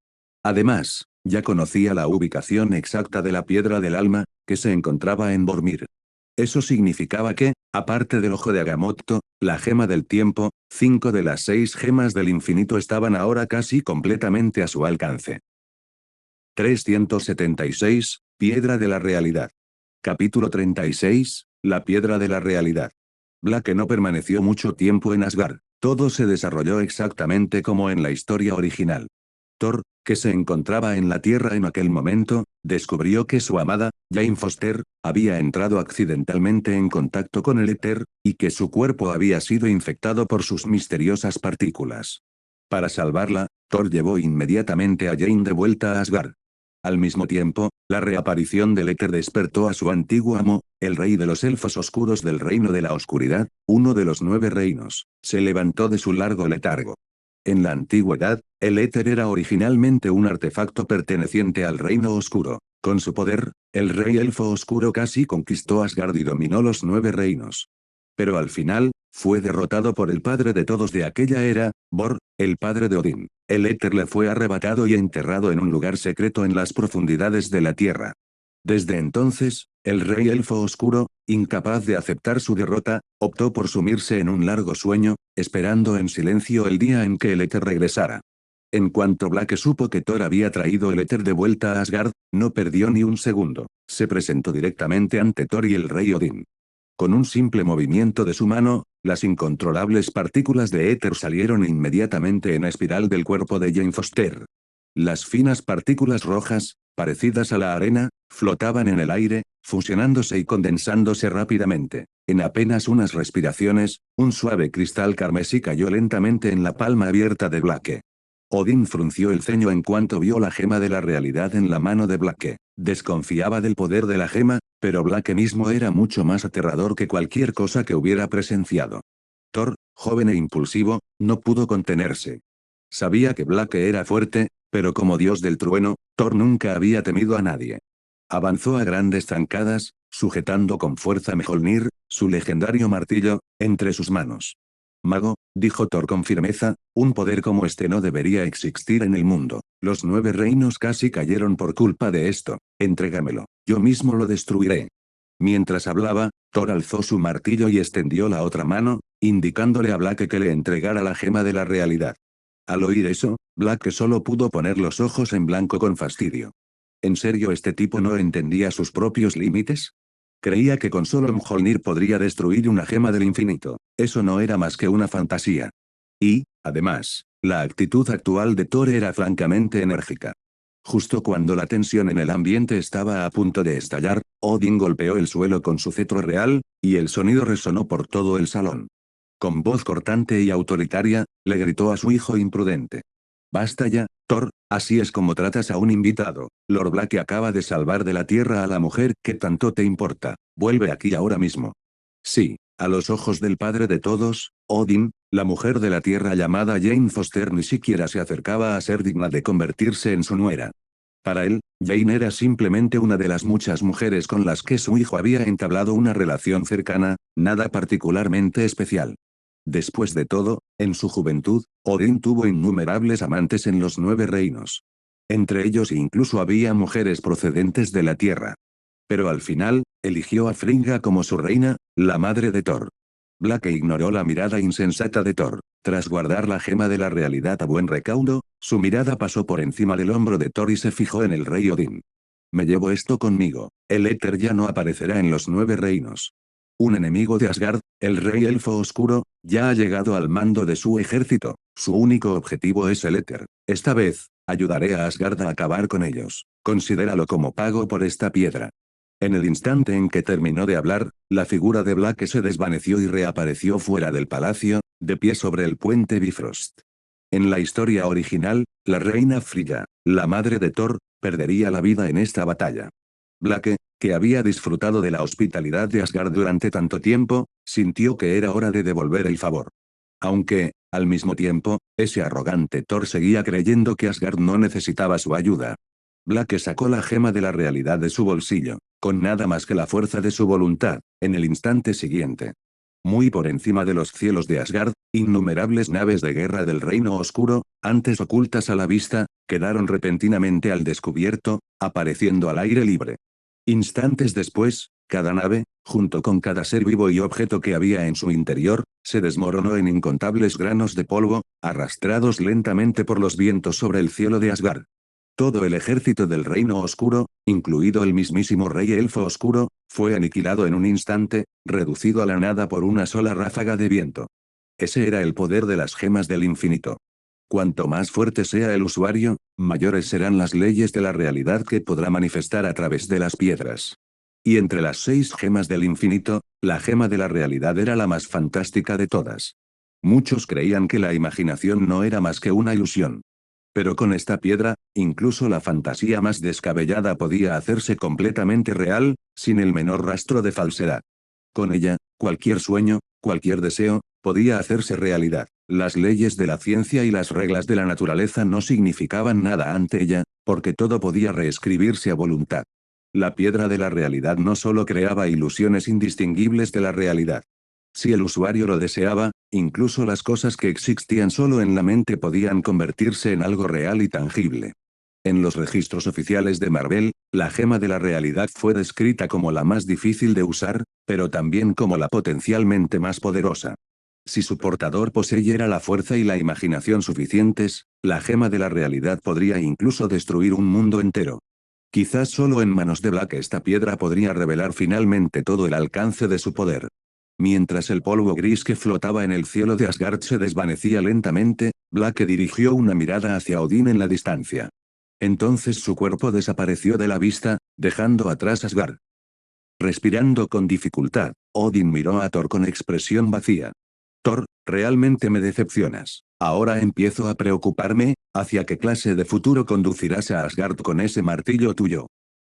Además, ya conocía la ubicación exacta de la piedra del alma, que se encontraba en Vormir. Eso significaba que, aparte del ojo de Agamotto, la gema del tiempo, 5 de las 6 gemas del infinito estaban ahora casi completamente a su alcance. 376, Piedra de la Realidad. Capítulo 36, La Piedra de la Realidad. Blake no permaneció mucho tiempo en Asgard. Todo se desarrolló exactamente como en la historia original. Thor, que se encontraba en la Tierra en aquel momento, descubrió que su amada, Jane Foster, había entrado accidentalmente en contacto con el éter, y que su cuerpo había sido infectado por sus misteriosas partículas. Para salvarla, Thor llevó inmediatamente a Jane de vuelta a Asgard. Al mismo tiempo, la reaparición del éter despertó a su antiguo amo, el rey de los elfos oscuros del reino de la oscuridad, uno de los 9 reinos. Se levantó de su largo letargo. En la antigüedad, el éter era originalmente un artefacto perteneciente al reino oscuro. Con su poder, el rey elfo oscuro casi conquistó Asgard y dominó los 9 reinos. Pero al final, fue derrotado por el padre de todos de aquella era, Bor, el padre de Odín. El éter le fue arrebatado y enterrado en un lugar secreto en las profundidades de la tierra. Desde entonces, el rey elfo oscuro, incapaz de aceptar su derrota, optó por sumirse en un largo sueño, esperando en silencio el día en que el éter regresara. En cuanto Blake supo que Thor había traído el éter de vuelta a Asgard, no perdió ni un segundo. Se presentó directamente ante Thor y el rey Odín. Con un simple movimiento de su mano, las incontrolables partículas de éter salieron inmediatamente en espiral del cuerpo de Jane Foster. Las finas partículas rojas, parecidas a la arena, flotaban en el aire, fusionándose y condensándose rápidamente. En apenas unas respiraciones, un suave cristal carmesí cayó lentamente en la palma abierta de Blake. Odín frunció el ceño en cuanto vio la gema de la realidad en la mano de Blake. Desconfiaba del poder de la gema, pero Blake mismo era mucho más aterrador que cualquier cosa que hubiera presenciado. Thor, joven e impulsivo, no pudo contenerse. Sabía que Blake era fuerte, pero como dios del trueno, Thor nunca había temido a nadie. Avanzó a grandes zancadas, sujetando con fuerza Mjolnir, su legendario martillo, entre sus manos. Mago, dijo Thor con firmeza, un poder como este no debería existir en el mundo. Los 9 reinos casi cayeron por culpa de esto. Entrégamelo. Yo mismo lo destruiré. Mientras hablaba, Thor alzó su martillo y extendió la otra mano, indicándole a Blake que le entregara la gema de la realidad. Al oír eso, Blake solo pudo poner los ojos en blanco con fastidio. ¿En serio este tipo no entendía sus propios límites? Creía que con solo Mjolnir podría destruir una gema del infinito. Eso no era más que una fantasía. Y, además, la actitud actual de Thor era francamente enérgica. Justo cuando la tensión en el ambiente estaba a punto de estallar, Odín golpeó el suelo con su cetro real, y el sonido resonó por todo el salón. Con voz cortante y autoritaria, le gritó a su hijo imprudente. Basta ya, Thor, así es como tratas a un invitado. Lord Blake acaba de salvar de la tierra a la mujer que tanto te importa. Vuelve aquí ahora mismo. Sí, a los ojos del padre de todos, Odin, la mujer de la tierra llamada Jane Foster ni siquiera se acercaba a ser digna de convertirse en su nuera. Para él, Jane era simplemente una de las muchas mujeres con las que su hijo había entablado una relación cercana, nada particularmente especial. Después de todo, en su juventud, Odín tuvo innumerables amantes en los 9 reinos. Entre ellos incluso había mujeres procedentes de la tierra. Pero al final, eligió a Frigga como su reina, la madre de Thor. Blake ignoró la mirada insensata de Thor. Tras guardar la gema de la realidad a buen recaudo, su mirada pasó por encima del hombro de Thor y se fijó en el rey Odín. Me llevo esto conmigo. El éter ya no aparecerá en los 9 reinos. Un enemigo de Asgard, el rey elfo oscuro, ya ha llegado al mando de su ejército. Su único objetivo es el éter. Esta vez, ayudaré a Asgard a acabar con ellos. Considéralo como pago por esta piedra. En el instante en que terminó de hablar, la figura de Blake se desvaneció y reapareció fuera del palacio, de pie sobre el puente Bifrost. En la historia original, la reina Frigga, la madre de Thor, perdería la vida en esta batalla. Blake, que había disfrutado de la hospitalidad de Asgard durante tanto tiempo, sintió que era hora de devolver el favor. Aunque, al mismo tiempo, ese arrogante Thor seguía creyendo que Asgard no necesitaba su ayuda. Blake sacó la gema de la realidad de su bolsillo, con nada más que la fuerza de su voluntad, en el instante siguiente. Muy por encima de los cielos de Asgard, innumerables naves de guerra del Reino Oscuro, antes ocultas a la vista, quedaron repentinamente al descubierto, apareciendo al aire libre. Instantes después, cada nave, junto con cada ser vivo y objeto que había en su interior, se desmoronó en incontables granos de polvo, arrastrados lentamente por los vientos sobre el cielo de Asgard. Todo el ejército del Reino Oscuro, incluido el mismísimo Rey Elfo Oscuro, fue aniquilado en un instante, reducido a la nada por una sola ráfaga de viento. Ese era el poder de las gemas del infinito. Cuanto más fuerte sea el usuario, mayores serán las leyes de la realidad que podrá manifestar a través de las piedras. Y entre las 6 gemas del infinito, la gema de la realidad era la más fantástica de todas. Muchos creían que la imaginación no era más que una ilusión. Pero con esta piedra, incluso la fantasía más descabellada podía hacerse completamente real, sin el menor rastro de falsedad. Con ella, cualquier sueño, cualquier deseo, podía hacerse realidad. Las leyes de la ciencia y las reglas de la naturaleza no significaban nada ante ella, porque todo podía reescribirse a voluntad. La piedra de la realidad no solo creaba ilusiones indistinguibles de la realidad. Si el usuario lo deseaba, incluso las cosas que existían solo en la mente podían convertirse en algo real y tangible. En los registros oficiales de Marvel, la gema de la realidad fue descrita como la más difícil de usar, pero también como la potencialmente más poderosa. Si su portador poseyera la fuerza y la imaginación suficientes, la gema de la realidad podría incluso destruir un mundo entero. Quizás solo en manos de Blake esta piedra podría revelar finalmente todo el alcance de su poder. Mientras el polvo gris que flotaba en el cielo de Asgard se desvanecía lentamente, Blake dirigió una mirada hacia Odín en la distancia. Entonces su cuerpo desapareció de la vista, dejando atrás Asgard. Respirando con dificultad, Odín miró a Thor con expresión vacía. Thor, realmente me decepcionas. Ahora empiezo a preocuparme, ¿hacia qué clase de futuro conducirás a Asgard con ese martillo tuyo?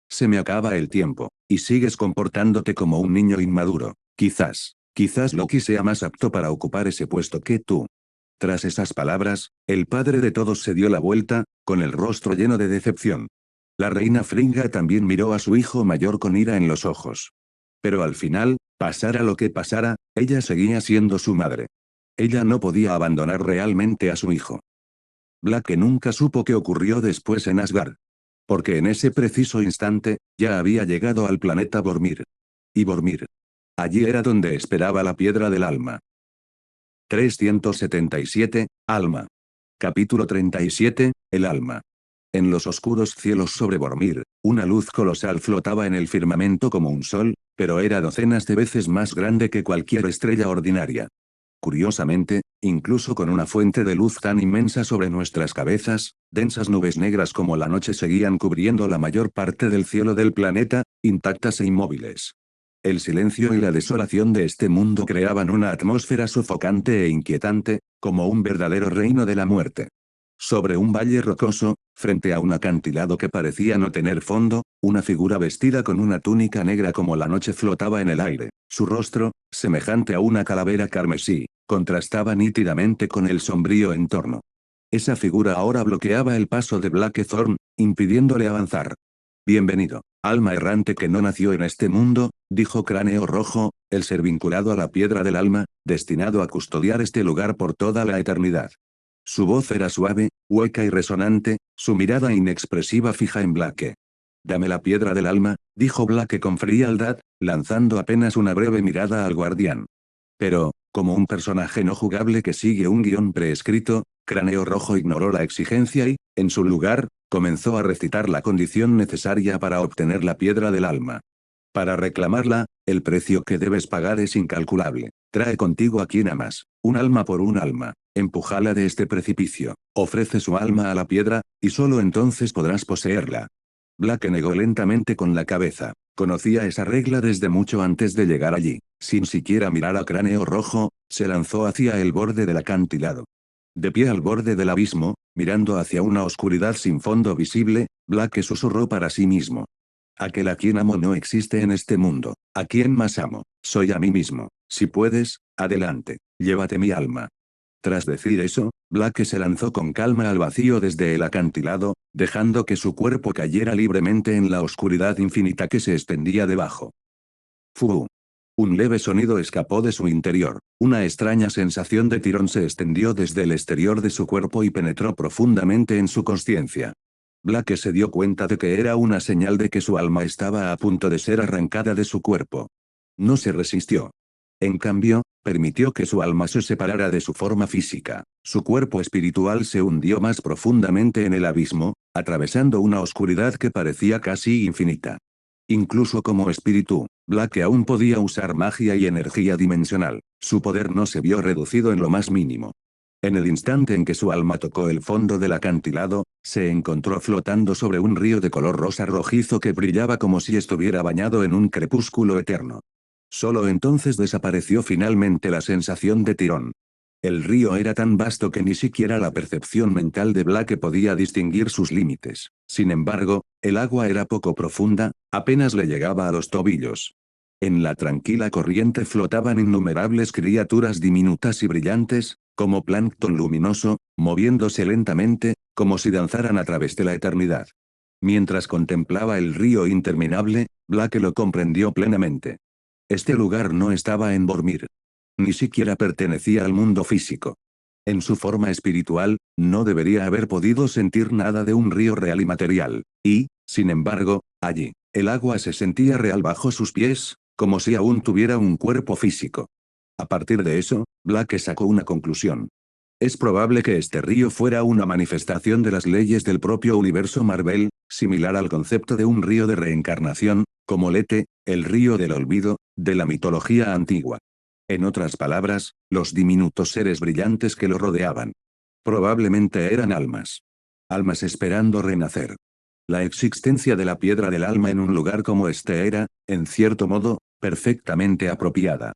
Se me acaba el tiempo, y sigues comportándote como un niño inmaduro. Quizás Loki sea más apto para ocupar ese puesto que tú. Tras esas palabras, el padre de todos se dio la vuelta, con el rostro lleno de decepción. La reina Frigga también miró a su hijo mayor con ira en los ojos. Pero al final, pasara lo que pasara, ella seguía siendo su madre. Ella no podía abandonar realmente a su hijo. Blake nunca supo qué ocurrió después en Asgard. Porque en ese preciso instante, ya había llegado al planeta Vormir. Y Vormir. Allí era donde esperaba la piedra del alma. 377, Alma. Capítulo 37, El alma. En los oscuros cielos sobre Vormir, una luz colosal flotaba en el firmamento como un sol, pero era docenas de veces más grande que cualquier estrella ordinaria. Curiosamente, incluso con una fuente de luz tan inmensa sobre nuestras cabezas, densas nubes negras como la noche seguían cubriendo la mayor parte del cielo del planeta, intactas e inmóviles. El silencio y la desolación de este mundo creaban una atmósfera sofocante e inquietante, como un verdadero reino de la muerte. Sobre un valle rocoso, frente a un acantilado que parecía no tener fondo, una figura vestida con una túnica negra como la noche flotaba en el aire. Su rostro, semejante a una calavera carmesí, contrastaba nítidamente con el sombrío entorno. Esa figura ahora bloqueaba el paso de Blackthorn, impidiéndole avanzar. Bienvenido, alma errante que no nació en este mundo, dijo Cráneo Rojo, el ser vinculado a la piedra del alma, destinado a custodiar este lugar por toda la eternidad. Su voz era suave, hueca y resonante, su mirada inexpresiva fija en Blake. Dame la piedra del alma, dijo Blake con frialdad, lanzando apenas una breve mirada al guardián. Pero, como un personaje no jugable que sigue un guión preescrito, Cráneo Rojo ignoró la exigencia y, en su lugar, comenzó a recitar la condición necesaria para obtener la piedra del alma. Para reclamarla, el precio que debes pagar es incalculable. Trae contigo a quien amas, un alma por un alma. Empújala de este precipicio. Ofrece su alma a la piedra, y solo entonces podrás poseerla. Blake negó lentamente con la cabeza. Conocía esa regla desde mucho antes de llegar allí. Sin siquiera mirar a Cráneo Rojo, se lanzó hacia el borde del acantilado. De pie al borde del abismo, mirando hacia una oscuridad sin fondo visible, Blake susurró para sí mismo. Aquel a quien amo no existe en este mundo. ¿A quién más amo? Soy a mí mismo. Si puedes, adelante. Llévate mi alma. Tras decir eso, Blake se lanzó con calma al vacío desde el acantilado, dejando que su cuerpo cayera libremente en la oscuridad infinita que se extendía debajo. ¡Fu! Un leve sonido escapó de su interior. Una extraña sensación de tirón se extendió desde el exterior de su cuerpo y penetró profundamente en su consciencia. Blake se dio cuenta de que era una señal de que su alma estaba a punto de ser arrancada de su cuerpo. No se resistió. En cambio, permitió que su alma se separara de su forma física. Su cuerpo espiritual se hundió más profundamente en el abismo, atravesando una oscuridad que parecía casi infinita. Incluso como espíritu, Blake aún podía usar magia y energía dimensional. Su poder no se vio reducido en lo más mínimo. En el instante en que su alma tocó el fondo del acantilado, se encontró flotando sobre un río de color rosa rojizo que brillaba como si estuviera bañado en un crepúsculo eterno. Solo entonces desapareció finalmente la sensación de tirón. El río era tan vasto que ni siquiera la percepción mental de Blake podía distinguir sus límites. Sin embargo, el agua era poco profunda, apenas le llegaba a los tobillos. En la tranquila corriente flotaban innumerables criaturas diminutas y brillantes, como plancton luminoso, moviéndose lentamente, como si danzaran a través de la eternidad. Mientras contemplaba el río interminable, Blake lo comprendió plenamente. Este lugar no estaba en Vormir. Ni siquiera pertenecía al mundo físico. En su forma espiritual, no debería haber podido sentir nada de un río real y material, y, sin embargo, allí, el agua se sentía real bajo sus pies, como si aún tuviera un cuerpo físico. A partir de eso, Blake sacó una conclusión. Es probable que este río fuera una manifestación de las leyes del propio universo Marvel, similar al concepto de un río de reencarnación, como Lete, el río del olvido, de la mitología antigua. En otras palabras, los diminutos seres brillantes que lo rodeaban. Probablemente eran almas. Almas esperando renacer. La existencia de la piedra del alma en un lugar como este era, en cierto modo, perfectamente apropiada.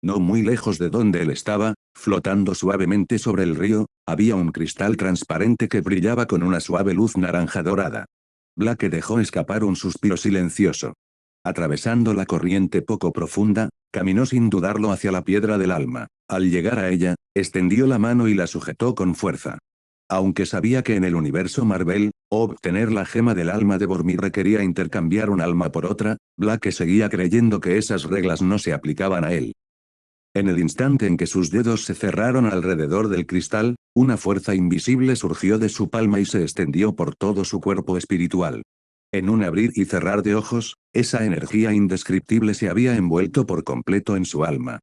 No muy lejos de donde él estaba, flotando suavemente sobre el río, Había un cristal transparente que brillaba con una suave luz naranja dorada. Blake dejó escapar un suspiro silencioso. Atravesando la corriente poco profunda, caminó sin dudarlo hacia la piedra del alma. Al llegar a ella, extendió la mano y la sujetó con fuerza. Aunque sabía que en el universo Marvel, obtener la gema del alma de Bormir requería intercambiar un alma por otra, Blake seguía creyendo que esas reglas no se aplicaban a él. En el instante en que sus dedos se cerraron alrededor del cristal, una fuerza invisible surgió de su palma y se extendió por todo su cuerpo espiritual. En un abrir y cerrar de ojos, esa energía indescriptible se había envuelto por completo en su alma.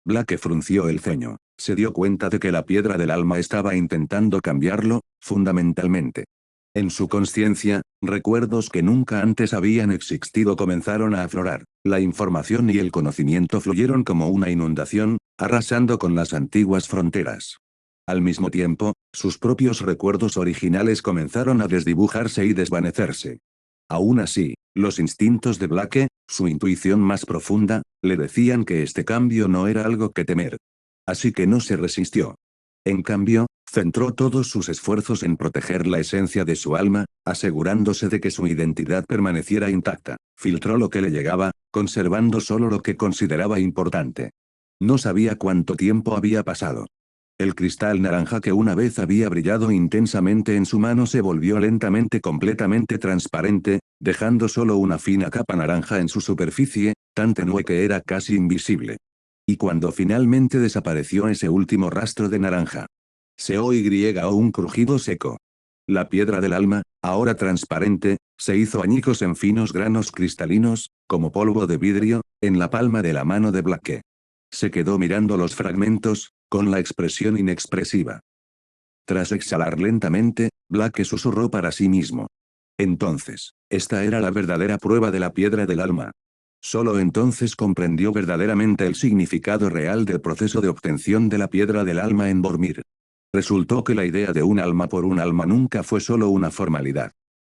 Blake frunció el ceño. Se dio cuenta de que la piedra del alma estaba intentando cambiarlo, fundamentalmente. En su conciencia, recuerdos que nunca antes habían existido comenzaron a aflorar. La información y el conocimiento fluyeron como una inundación, arrasando con las antiguas fronteras. Al mismo tiempo, sus propios recuerdos originales comenzaron a desdibujarse y desvanecerse. Aún así, los instintos de Blake, su intuición más profunda, le decían que este cambio no era algo que temer. Así que no se resistió. En cambio, centró todos sus esfuerzos en proteger la esencia de su alma, asegurándose de que su identidad permaneciera intacta. Filtró lo que le llegaba, conservando solo lo que consideraba importante. No sabía cuánto tiempo había pasado. El cristal naranja que una vez había brillado intensamente en su mano se volvió lentamente completamente transparente, dejando solo una fina capa naranja en su superficie, tan tenue que era casi invisible. Y cuando finalmente desapareció ese último rastro de naranja, se oyó un crujido seco. La piedra del alma, ahora transparente, se hizo añicos en finos granos cristalinos, como polvo de vidrio, en la palma de la mano de Blake. Se quedó mirando los fragmentos, con la expresión inexpresiva. Tras exhalar lentamente, Blake susurró para sí mismo. Entonces, esta era la verdadera prueba de la piedra del alma. Solo entonces comprendió verdaderamente el significado real del proceso de obtención de la piedra del alma en Bormir. Resultó que la idea de un alma por un alma nunca fue solo una formalidad.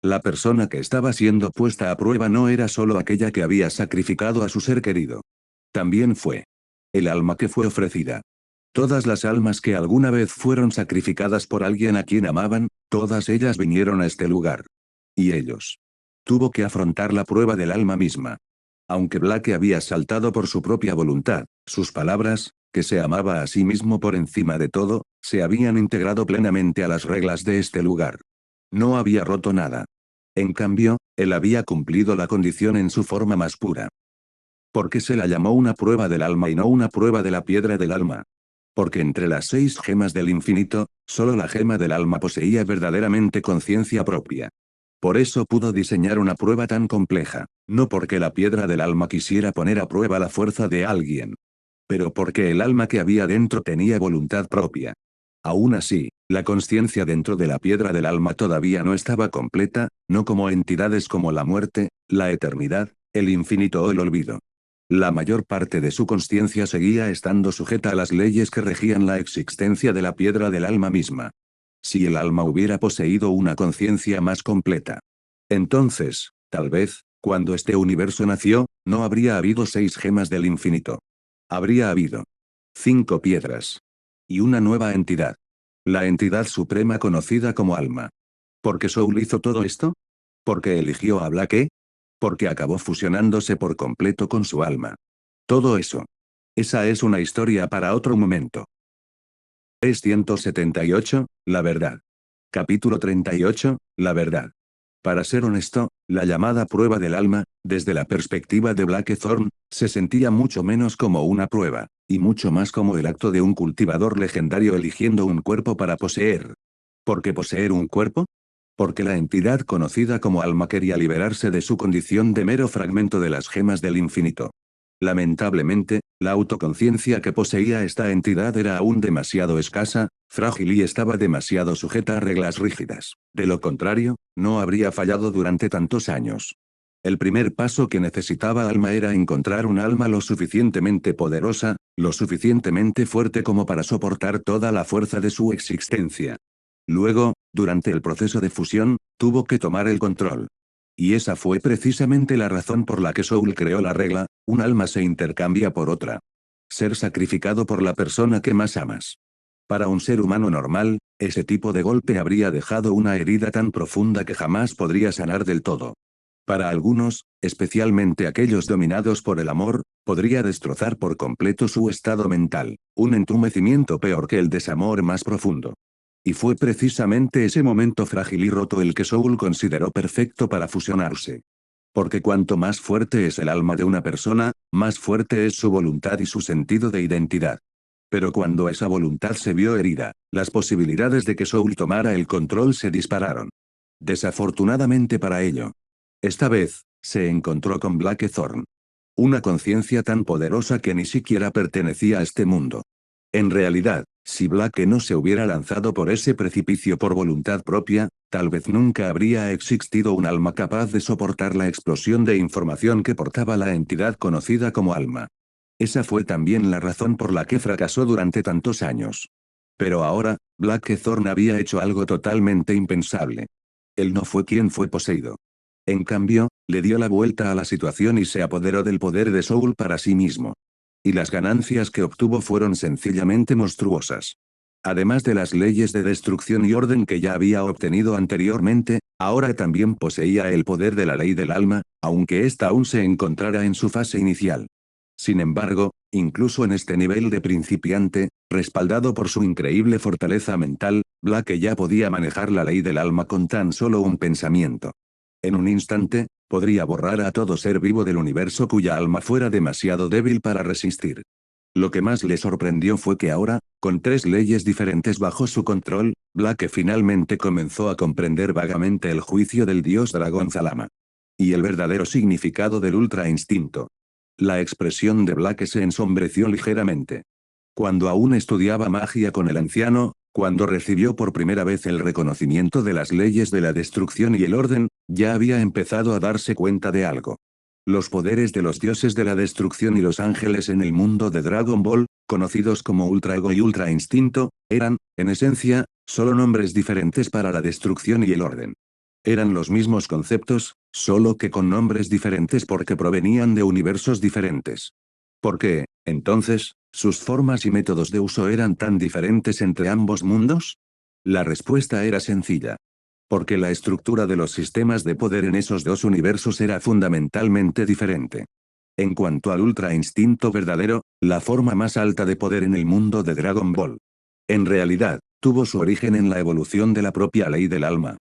La persona que estaba siendo puesta a prueba no era solo aquella que había sacrificado a su ser querido. También fue el alma que fue ofrecida. Todas las almas que alguna vez fueron sacrificadas por alguien a quien amaban, todas ellas vinieron a este lugar. Y ellos. Tuvo que afrontar la prueba del alma misma. Aunque Blake había saltado por su propia voluntad, sus palabras, que se amaba a sí mismo por encima de todo, se habían integrado plenamente a las reglas de este lugar. No había roto nada. En cambio, él había cumplido la condición en su forma más pura. ¿Por qué se la llamó una prueba del alma y no una prueba de la piedra del alma? Porque entre las 6 gemas del infinito, solo la gema del alma poseía verdaderamente conciencia propia. Por eso pudo diseñar una prueba tan compleja, no porque la piedra del alma quisiera poner a prueba la fuerza de alguien, pero porque el alma que había dentro tenía voluntad propia. Aún así, la conciencia dentro de la piedra del alma todavía no estaba completa, no como entidades como la muerte, la eternidad, el infinito o el olvido. La mayor parte de su consciencia seguía estando sujeta a las leyes que regían la existencia de la piedra del alma misma. Si el alma hubiera poseído una conciencia más completa. Entonces, tal vez, cuando este universo nació, no habría habido 6 gemas del infinito. Habría habido 5 piedras. Y una nueva entidad. La entidad suprema conocida como alma. ¿Por qué Soul hizo todo esto? ¿Porque eligió a Blake? Porque acabó fusionándose por completo con su alma. Todo eso. Esa es una historia para otro momento. 378, la verdad. Capítulo 38, la verdad. Para ser honesto, la llamada prueba del alma, desde la perspectiva de Blackthorn, se sentía mucho menos como una prueba, y mucho más como el acto de un cultivador legendario eligiendo un cuerpo para poseer. ¿Por qué poseer un cuerpo? Porque la entidad conocida como alma quería liberarse de su condición de mero fragmento de las gemas del infinito. Lamentablemente, la autoconciencia que poseía esta entidad era aún demasiado escasa, frágil y estaba demasiado sujeta a reglas rígidas. De lo contrario, no habría fallado durante tantos años. El primer paso que necesitaba Alma era encontrar un alma lo suficientemente poderosa, lo suficientemente fuerte como para soportar toda la fuerza de su existencia. Luego, durante el proceso de fusión, tuvo que tomar el control. Y esa fue precisamente la razón por la que Soul creó la regla, un alma se intercambia por otra. Ser sacrificado por la persona que más amas. Para un ser humano normal, ese tipo de golpe habría dejado una herida tan profunda que jamás podría sanar del todo. Para algunos, especialmente aquellos dominados por el amor, podría destrozar por completo su estado mental, un entumecimiento peor que el desamor más profundo. Y fue precisamente ese momento frágil y roto el que Soul consideró perfecto para fusionarse. Porque cuanto más fuerte es el alma de una persona, más fuerte es su voluntad y su sentido de identidad. Pero cuando esa voluntad se vio herida, las posibilidades de que Soul tomara el control se dispararon. Desafortunadamente para ello. Esta vez, se encontró con Blackthorn. Una conciencia tan poderosa que ni siquiera pertenecía a este mundo. En realidad, si Blake no se hubiera lanzado por ese precipicio por voluntad propia, tal vez nunca habría existido un alma capaz de soportar la explosión de información que portaba la entidad conocida como alma. Esa fue también la razón por la que fracasó durante tantos años. Pero ahora, Blackthorn había hecho algo totalmente impensable. Él no fue quien fue poseído. En cambio, le dio la vuelta a la situación y se apoderó del poder de Soul para sí mismo. Y las ganancias que obtuvo fueron sencillamente monstruosas. Además de las leyes de destrucción y orden que ya había obtenido anteriormente, ahora también poseía el poder de la ley del alma, aunque ésta aún se encontrara en su fase inicial. Sin embargo, incluso en este nivel de principiante, respaldado por su increíble fortaleza mental, Blake ya podía manejar la ley del alma con tan solo un pensamiento. En un instante, podría borrar a todo ser vivo del universo cuya alma fuera demasiado débil para resistir. Lo que más le sorprendió fue que ahora, con 3 leyes diferentes bajo su control, Blake finalmente comenzó a comprender vagamente el juicio del dios dragón Zalama. Y el verdadero significado del ultra instinto. La expresión de Blake se ensombreció ligeramente. Cuando aún estudiaba magia con el anciano, cuando recibió por primera vez el reconocimiento de las leyes de la destrucción y el orden, ya había empezado a darse cuenta de algo. Los poderes de los dioses de la destrucción y los ángeles en el mundo de Dragon Ball, conocidos como Ultra Ego y Ultra Instinto, eran, en esencia, solo nombres diferentes para la destrucción y el orden. Eran los mismos conceptos, solo que con nombres diferentes porque provenían de universos diferentes. ¿Por qué, entonces, sus formas y métodos de uso eran tan diferentes entre ambos mundos? La respuesta era sencilla. Porque la estructura de los sistemas de poder en esos dos universos era fundamentalmente diferente. En cuanto al Ultra Instinto verdadero, la forma más alta de poder en el mundo de Dragon Ball. En realidad, tuvo su origen en la evolución de la propia ley del alma.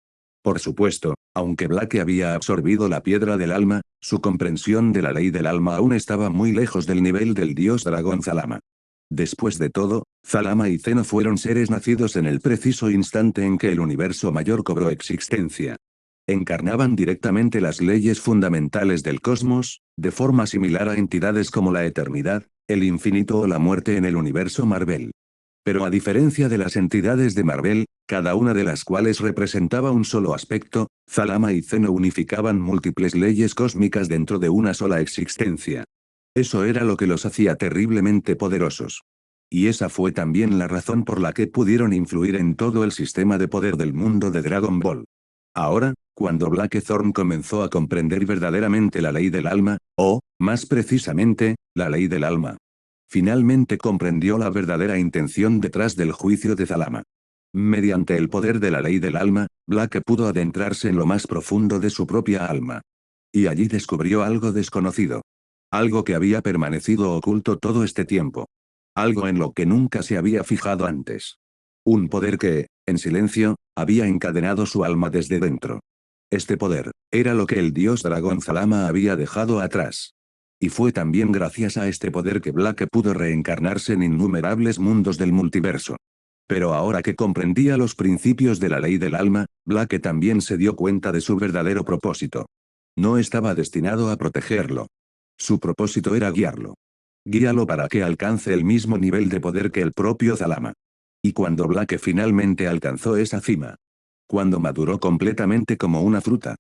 Por supuesto, aunque Blake había absorbido la piedra del alma, su comprensión de la ley del alma aún estaba muy lejos del nivel del dios dragón Zalama. Después de todo, Zalama y Zeno fueron seres nacidos en el preciso instante en que el universo mayor cobró existencia. Encarnaban directamente las leyes fundamentales del cosmos, de forma similar a entidades como la eternidad, el infinito o la muerte en el universo Marvel. Pero a diferencia de las entidades de Marvel, cada una de las cuales representaba un solo aspecto, Zalama y Zeno unificaban múltiples leyes cósmicas dentro de una sola existencia. Eso era lo que los hacía terriblemente poderosos. Y esa fue también la razón por la que pudieron influir en todo el sistema de poder del mundo de Dragon Ball. Ahora, cuando Blackthorn comenzó a comprender verdaderamente la ley del alma, o, más precisamente, la ley del alma, finalmente comprendió la verdadera intención detrás del juicio de Zalama. Mediante el poder de la ley del alma, Blake pudo adentrarse en lo más profundo de su propia alma. Y allí descubrió algo desconocido. Algo que había permanecido oculto todo este tiempo. Algo en lo que nunca se había fijado antes. Un poder que, en silencio, había encadenado su alma desde dentro. Este poder, era lo que el dios dragón Zalama había dejado atrás. Y fue también gracias a este poder que Blake pudo reencarnarse en innumerables mundos del multiverso. Pero ahora que comprendía los principios de la ley del alma, Blake también se dio cuenta de su verdadero propósito. No estaba destinado a protegerlo. Su propósito era guiarlo. Guíalo para que alcance el mismo nivel de poder que el propio Zalama. Y cuando Blake finalmente alcanzó esa cima. Cuando maduró completamente como una fruta.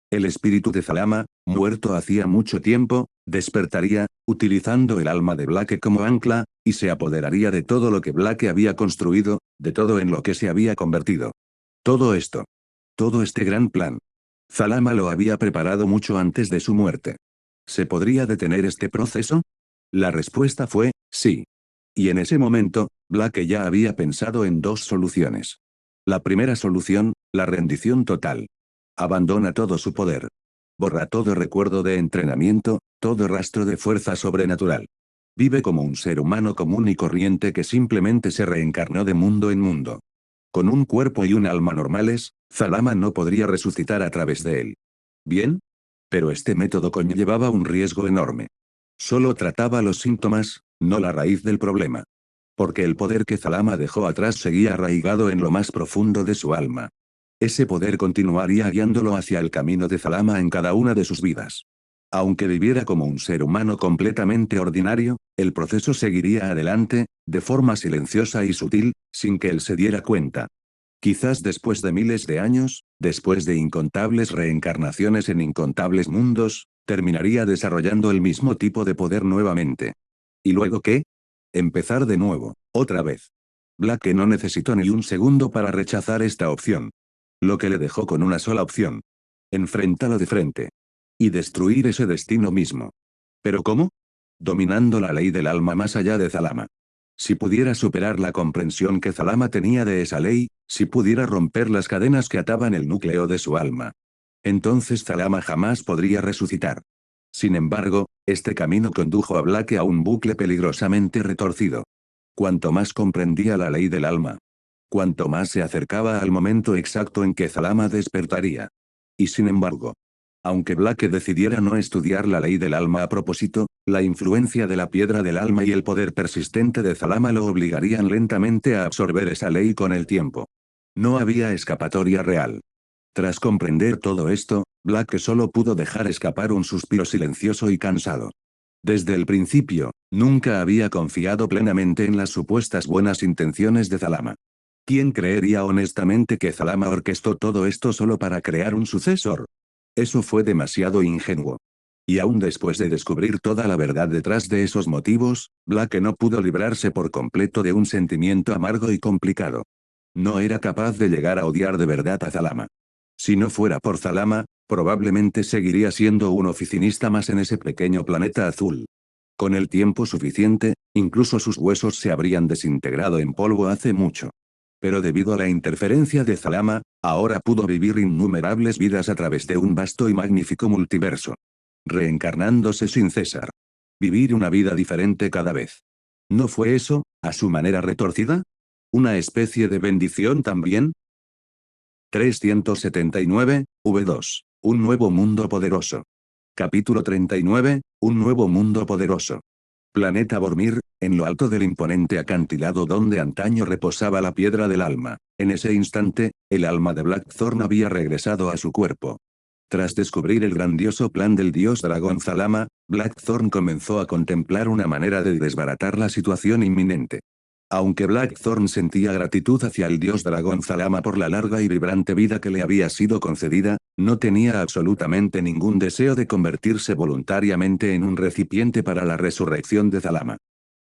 El espíritu de Zalama, muerto hacía mucho tiempo, despertaría, utilizando el alma de Blake como ancla, y se apoderaría de todo lo que Blake había construido, de todo en lo que se había convertido. Todo esto. Todo este gran plan. Zalama lo había preparado mucho antes de su muerte. ¿Se podría detener este proceso? La respuesta fue, sí. Y en ese momento, Black ya había pensado en dos soluciones. La primera solución, la rendición total. Abandona todo su poder. Borra todo recuerdo de entrenamiento, todo rastro de fuerza sobrenatural. Vive como un ser humano común y corriente que simplemente se reencarnó de mundo en mundo. Con un cuerpo y un alma normales, Zalama no podría resucitar a través de él. Bien. Pero este método conllevaba un riesgo enorme. Solo trataba los síntomas, no la raíz del problema. Porque el poder que Zalama dejó atrás seguía arraigado en lo más profundo de su alma. Ese poder continuaría guiándolo hacia el camino de Zalama en cada una de sus vidas. Aunque viviera como un ser humano completamente ordinario, el proceso seguiría adelante, de forma silenciosa y sutil, sin que él se diera cuenta. Quizás después de miles de años, después de incontables reencarnaciones en incontables mundos, terminaría desarrollando el mismo tipo de poder nuevamente. ¿Y luego qué? Empezar de nuevo, otra vez. Black no necesitó ni un segundo para rechazar esta opción. Lo que le dejó con una sola opción. Enfrentarlo de frente. Y destruir ese destino mismo. ¿Pero cómo? Dominando la ley del alma más allá de Zalama. Si pudiera superar la comprensión que Zalama tenía de esa ley, si pudiera romper las cadenas que ataban el núcleo de su alma. Entonces Zalama jamás podría resucitar. Sin embargo, este camino condujo a Black a un bucle peligrosamente retorcido. Cuanto más comprendía la ley del alma, cuanto más se acercaba al momento exacto en que Zalama despertaría. Y sin embargo, aunque Black decidiera no estudiar la ley del alma a propósito, la influencia de la piedra del alma y el poder persistente de Zalama lo obligarían lentamente a absorber esa ley con el tiempo. No había escapatoria real. Tras comprender todo esto, Black solo pudo dejar escapar un suspiro silencioso y cansado. Desde el principio, nunca había confiado plenamente en las supuestas buenas intenciones de Zalama. ¿Quién creería honestamente que Zalama orquestó todo esto solo para crear un sucesor? Eso fue demasiado ingenuo. Y aún después de descubrir toda la verdad detrás de esos motivos, Black no pudo librarse por completo de un sentimiento amargo y complicado. No era capaz de llegar a odiar de verdad a Zalama. Si no fuera por Zalama, probablemente seguiría siendo un oficinista más en ese pequeño planeta azul. Con el tiempo suficiente, incluso sus huesos se habrían desintegrado en polvo hace mucho. Pero debido a la interferencia de Zalama, ahora pudo vivir innumerables vidas a través de un vasto y magnífico multiverso. Reencarnándose sin cesar. Vivir una vida diferente cada vez. ¿No fue eso, a su manera retorcida? ¿Una especie de bendición también? 379, V2. Un nuevo mundo poderoso. Capítulo 39, Un nuevo mundo poderoso. Planeta Vormir, en lo alto del imponente acantilado donde antaño reposaba la piedra del alma. En ese instante, el alma de Blackthorn había regresado a su cuerpo. Tras descubrir el grandioso plan del dios dragón Zalama, Blackthorn comenzó a contemplar una manera de desbaratar la situación inminente. Aunque Blackthorn sentía gratitud hacia el dios dragón Zalama por la larga y vibrante vida que le había sido concedida, no tenía absolutamente ningún deseo de convertirse voluntariamente en un recipiente para la resurrección de Zalama.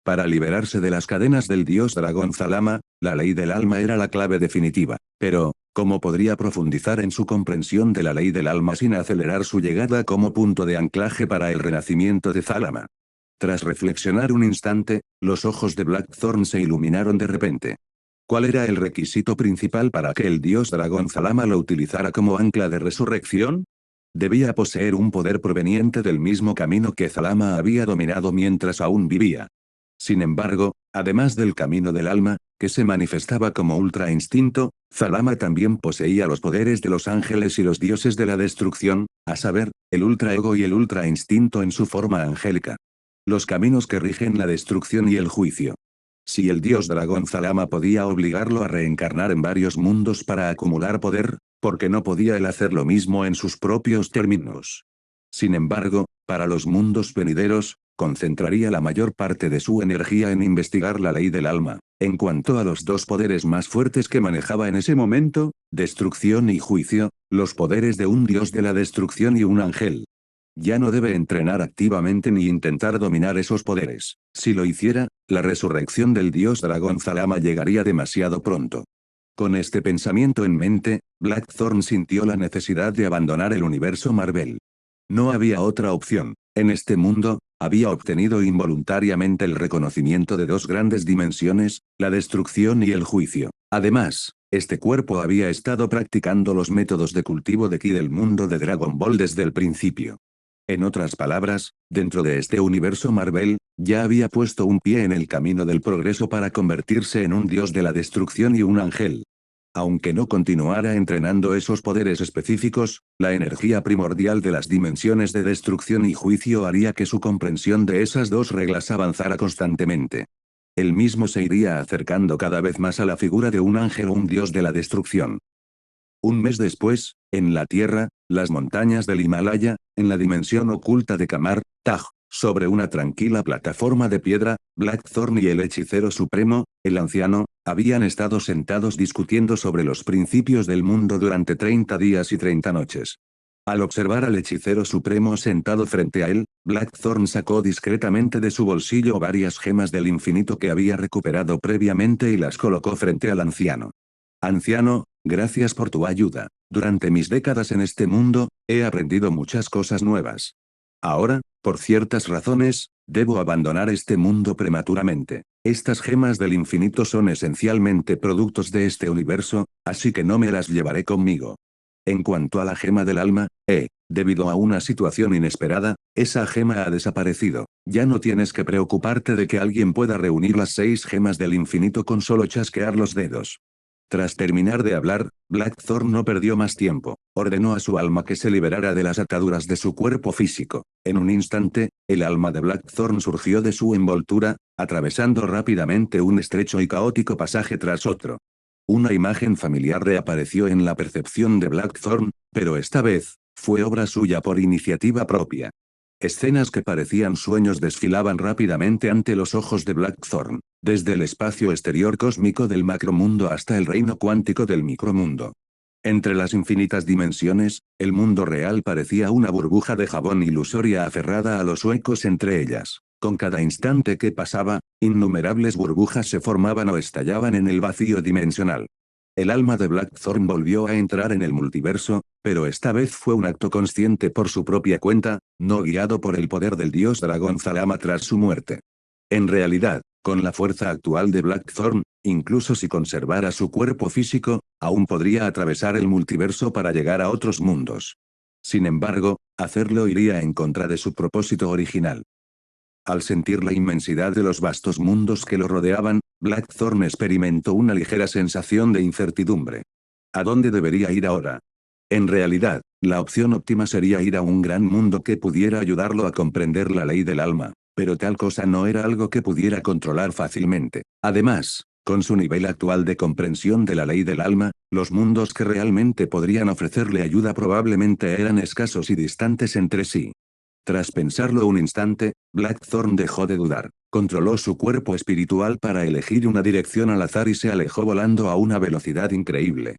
Para liberarse de las cadenas del dios dragón Zalama, la ley del alma era la clave definitiva. Pero, ¿cómo podría profundizar en su comprensión de la ley del alma sin acelerar su llegada como punto de anclaje para el renacimiento de Zalama? Tras reflexionar un instante, los ojos de Blackthorn se iluminaron de repente. ¿Cuál era el requisito principal para que el dios dragón Zalama lo utilizara como ancla de resurrección? Debía poseer un poder proveniente del mismo camino que Zalama había dominado mientras aún vivía. Sin embargo, además del camino del alma, que se manifestaba como ultra instinto, Zalama también poseía los poderes de los ángeles y los dioses de la destrucción, a saber, el ultra ego y el ultra instinto en su forma angélica. Los caminos que rigen la destrucción y el juicio. Si el dios dragón Zalama podía obligarlo a reencarnar en varios mundos para acumular poder, ¿por qué no podía él hacer lo mismo en sus propios términos? Sin embargo, para los mundos venideros, concentraría la mayor parte de su energía en investigar la ley del alma. En cuanto a los dos poderes más fuertes que manejaba en ese momento, destrucción y juicio, los poderes de un dios de la destrucción y un ángel. Ya no debe entrenar activamente ni intentar dominar esos poderes. Si lo hiciera, la resurrección del dios dragón Zalama llegaría demasiado pronto. Con este pensamiento en mente, Blackthorn sintió la necesidad de abandonar el universo Marvel. No había otra opción. En este mundo, Había obtenido involuntariamente el reconocimiento de dos grandes dimensiones, la destrucción y el juicio. Además, este cuerpo había estado practicando los métodos de cultivo de ki del mundo de Dragon Ball desde el principio. En otras palabras, dentro de este universo Marvel, ya había puesto un pie en el camino del progreso para convertirse en un dios de la destrucción y un ángel. Aunque no continuara entrenando esos poderes específicos, la energía primordial de las dimensiones de destrucción y juicio haría que su comprensión de esas dos reglas avanzara constantemente. Él mismo se iría acercando cada vez más a la figura de un ángel o un dios de la destrucción. Un mes después, en la Tierra, las montañas del Himalaya, en la dimensión oculta de Kamar, Taj, sobre una tranquila plataforma de piedra, Blackthorn y el hechicero supremo, el anciano, habían estado sentados discutiendo sobre los principios del mundo durante 30 días y 30 noches. Al observar al hechicero supremo sentado frente a él, Blackthorn sacó discretamente de su bolsillo varias gemas del infinito que había recuperado previamente y las colocó frente al anciano. Anciano, gracias por tu ayuda. Durante mis décadas en este mundo, he aprendido muchas cosas nuevas. Ahora, por ciertas razones, debo abandonar este mundo prematuramente. Estas gemas del infinito son esencialmente productos de este universo, así que no me las llevaré conmigo. En cuanto a la gema del alma, debido a una situación inesperada, esa gema ha desaparecido. Ya no tienes que preocuparte de que alguien pueda reunir las 6 gemas del infinito con solo chasquear los dedos. Tras terminar de hablar, Blackthorn no perdió más tiempo. Ordenó a su alma que se liberara de las ataduras de su cuerpo físico. En un instante, el alma de Blackthorn surgió de su envoltura, atravesando rápidamente un estrecho y caótico pasaje tras otro. Una imagen familiar reapareció en la percepción de Blackthorn, pero esta vez, fue obra suya por iniciativa propia. Escenas que parecían sueños desfilaban rápidamente ante los ojos de Blackthorn, desde el espacio exterior cósmico del macromundo hasta el reino cuántico del micromundo. Entre las infinitas dimensiones, el mundo real parecía una burbuja de jabón ilusoria aferrada a los huecos entre ellas. Con cada instante que pasaba, innumerables burbujas se formaban o estallaban en el vacío dimensional. El alma de Blackthorn volvió a entrar en el multiverso, pero esta vez fue un acto consciente por su propia cuenta, no guiado por el poder del dios dragón Zalama tras su muerte. En realidad, con la fuerza actual de Blackthorn, incluso si conservara su cuerpo físico, aún podría atravesar el multiverso para llegar a otros mundos. Sin embargo, hacerlo iría en contra de su propósito original. Al sentir la inmensidad de los vastos mundos que lo rodeaban, Blackthorn experimentó una ligera sensación de incertidumbre. ¿A dónde debería ir ahora? En realidad, la opción óptima sería ir a un gran mundo que pudiera ayudarlo a comprender la ley del alma, pero tal cosa no era algo que pudiera controlar fácilmente. Además, con su nivel actual de comprensión de la ley del alma, los mundos que realmente podrían ofrecerle ayuda probablemente eran escasos y distantes entre sí. Tras pensarlo un instante, Blackthorn dejó de dudar. Controló su cuerpo espiritual para elegir una dirección al azar y se alejó volando a una velocidad increíble.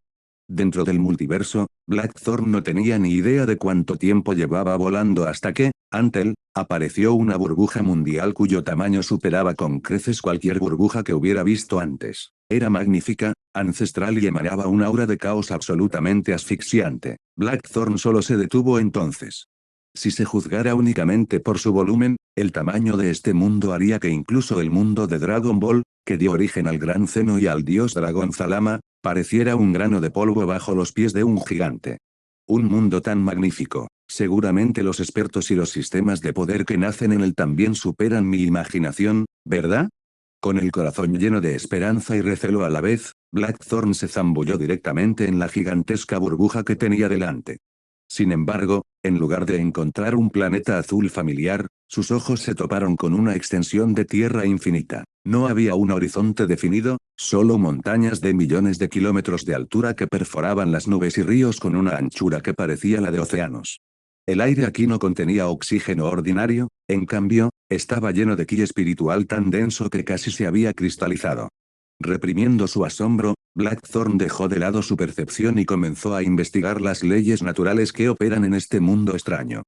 Dentro del multiverso, Blackthorn no tenía ni idea de cuánto tiempo llevaba volando hasta que, ante él, apareció una burbuja mundial cuyo tamaño superaba con creces cualquier burbuja que hubiera visto antes. Era magnífica, ancestral y emanaba un aura de caos absolutamente asfixiante. Blackthorn solo se detuvo entonces. Si se juzgara únicamente por su volumen, el tamaño de este mundo haría que incluso el mundo de Dragon Ball, que dio origen al gran Zeno y al dios dragón Zalama, pareciera un grano de polvo bajo los pies de un gigante. Un mundo tan magnífico, seguramente los expertos y los sistemas de poder que nacen en él también superan mi imaginación, ¿verdad? Con el corazón lleno de esperanza y recelo a la vez, Blackthorn se zambulló directamente en la gigantesca burbuja que tenía delante. Sin embargo, en lugar de encontrar un planeta azul familiar, sus ojos se toparon con una extensión de tierra infinita. No había un horizonte definido, solo montañas de millones de kilómetros de altura que perforaban las nubes y ríos con una anchura que parecía la de océanos. El aire aquí no contenía oxígeno ordinario, en cambio, estaba lleno de ki espiritual tan denso que casi se había cristalizado. Reprimiendo su asombro, Blackthorn dejó de lado su percepción y comenzó a investigar las leyes naturales que operan en este mundo extraño.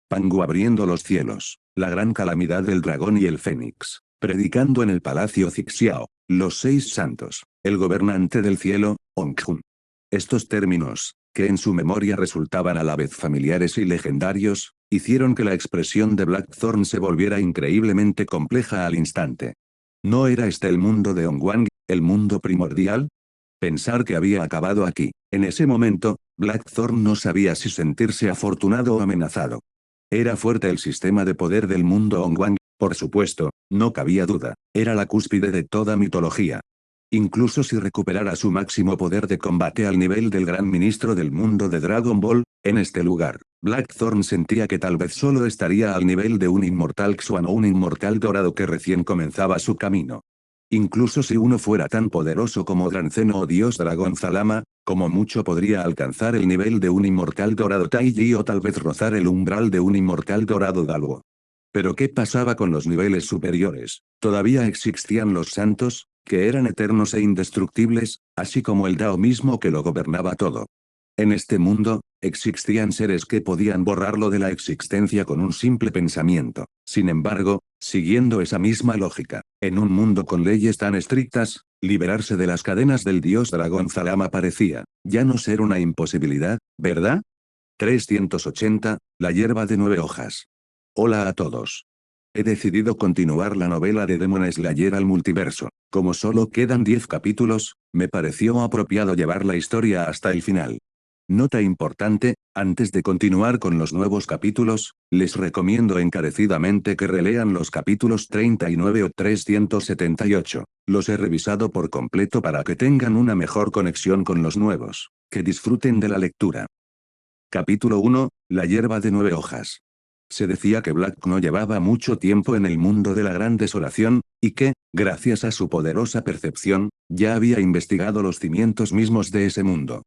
Pangu abriendo los cielos, la gran calamidad del dragón y el fénix, predicando en el palacio Zixiao, los 6 santos, el gobernante del cielo, Ongjun. Estos términos, que en su memoria resultaban a la vez familiares y legendarios, hicieron que la expresión de Blackthorn se volviera increíblemente compleja al instante. ¿No era este el mundo de Ongwang, el mundo primordial? Pensar que había acabado aquí. En ese momento, Blackthorn no sabía si sentirse afortunado o amenazado. Era fuerte el sistema de poder del mundo Ongwang, por supuesto, no cabía duda, era la cúspide de toda mitología. Incluso si recuperara su máximo poder de combate al nivel del gran ministro del mundo de Dragon Ball, en este lugar, Blackthorn sentía que tal vez solo estaría al nivel de un inmortal Xuan o un inmortal dorado que recién comenzaba su camino. Incluso si uno fuera tan poderoso como Dranceno o Dios Dragón Zalama, como mucho podría alcanzar el nivel de un inmortal dorado Taiji o tal vez rozar el umbral de un inmortal dorado Dalwo. Pero ¿qué pasaba con los niveles superiores? Todavía existían los santos, que eran eternos e indestructibles, así como el Dao mismo que lo gobernaba todo. En este mundo, existían seres que podían borrarlo de la existencia con un simple pensamiento. Sin embargo, siguiendo esa misma lógica, en un mundo con leyes tan estrictas, liberarse de las cadenas del dios dragón Zalama parecía ya no ser una imposibilidad, ¿verdad? 380, la hierba de 9 hojas. Hola a todos. He decidido continuar la novela de Demon Slayer al multiverso. Como solo quedan 10 capítulos, me pareció apropiado llevar la historia hasta el final. Nota importante, antes de continuar con los nuevos capítulos, les recomiendo encarecidamente que relean los capítulos 39 o 378. Los he revisado por completo para que tengan una mejor conexión con los nuevos. Que disfruten de la lectura. Capítulo 1, la hierba de 9 hojas. Se decía que Black no llevaba mucho tiempo en el mundo de la gran desolación, y que, gracias a su poderosa percepción, ya había investigado los cimientos mismos de ese mundo.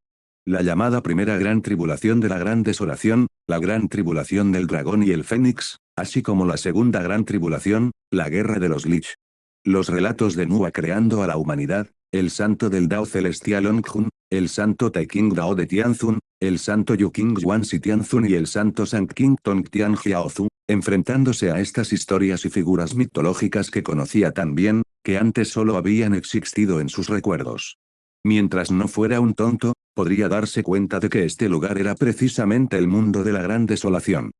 La llamada primera gran tribulación de la gran desolación, la gran tribulación del dragón y el fénix, así como la segunda gran tribulación, la guerra de los Lich. Los relatos de Nua creando a la humanidad, el santo del Dao celestial Ongjun, el santo Taiking Dao de Tianzun, el santo Yuking Yuan Si Tianzun y el santo Sang King Tong Tian Jiaozu, enfrentándose a estas historias y figuras mitológicas que conocía tan bien, que antes solo habían existido en sus recuerdos. Mientras no fuera un tonto, podría darse cuenta de que este lugar era precisamente el mundo de la gran desolación.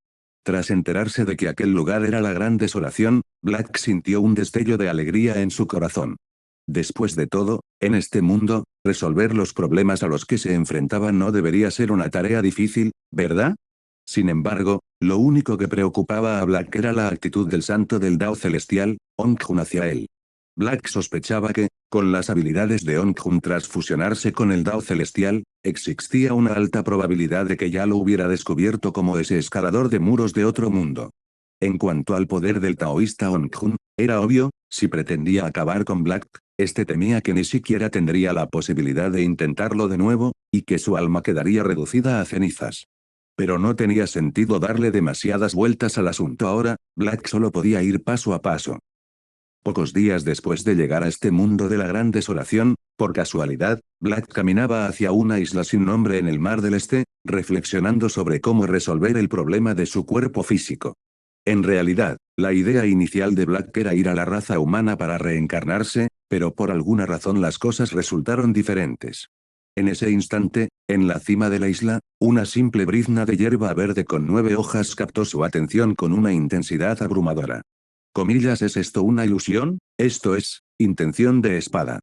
Tras enterarse de que aquel lugar era la gran desolación, Black sintió un destello de alegría en su corazón. Después de todo, en este mundo, resolver los problemas a los que se enfrentaban no debería ser una tarea difícil, ¿verdad? Sin embargo, lo único que preocupaba a Black era la actitud del santo del Dao celestial, Ongjun hacia él. Black sospechaba que, con las habilidades de Ongjun tras fusionarse con el Dao celestial, existía una alta probabilidad de que ya lo hubiera descubierto como ese escalador de muros de otro mundo. En cuanto al poder del taoísta Ongjun, era obvio, si pretendía acabar con Black, este temía que ni siquiera tendría la posibilidad de intentarlo de nuevo, y que su alma quedaría reducida a cenizas. Pero no tenía sentido darle demasiadas vueltas al asunto ahora, Black solo podía ir paso a paso. Pocos días después de llegar a este mundo de la gran desolación, por casualidad, Black caminaba hacia una isla sin nombre en el Mar del Este, reflexionando sobre cómo resolver el problema de su cuerpo físico. En realidad, la idea inicial de Black era ir a la raza humana para reencarnarse, pero por alguna razón las cosas resultaron diferentes. En ese instante, en la cima de la isla, una simple brizna de hierba verde con 9 hojas captó su atención con una intensidad abrumadora. Comillas, ¿es esto una ilusión? Esto es, intención de espada.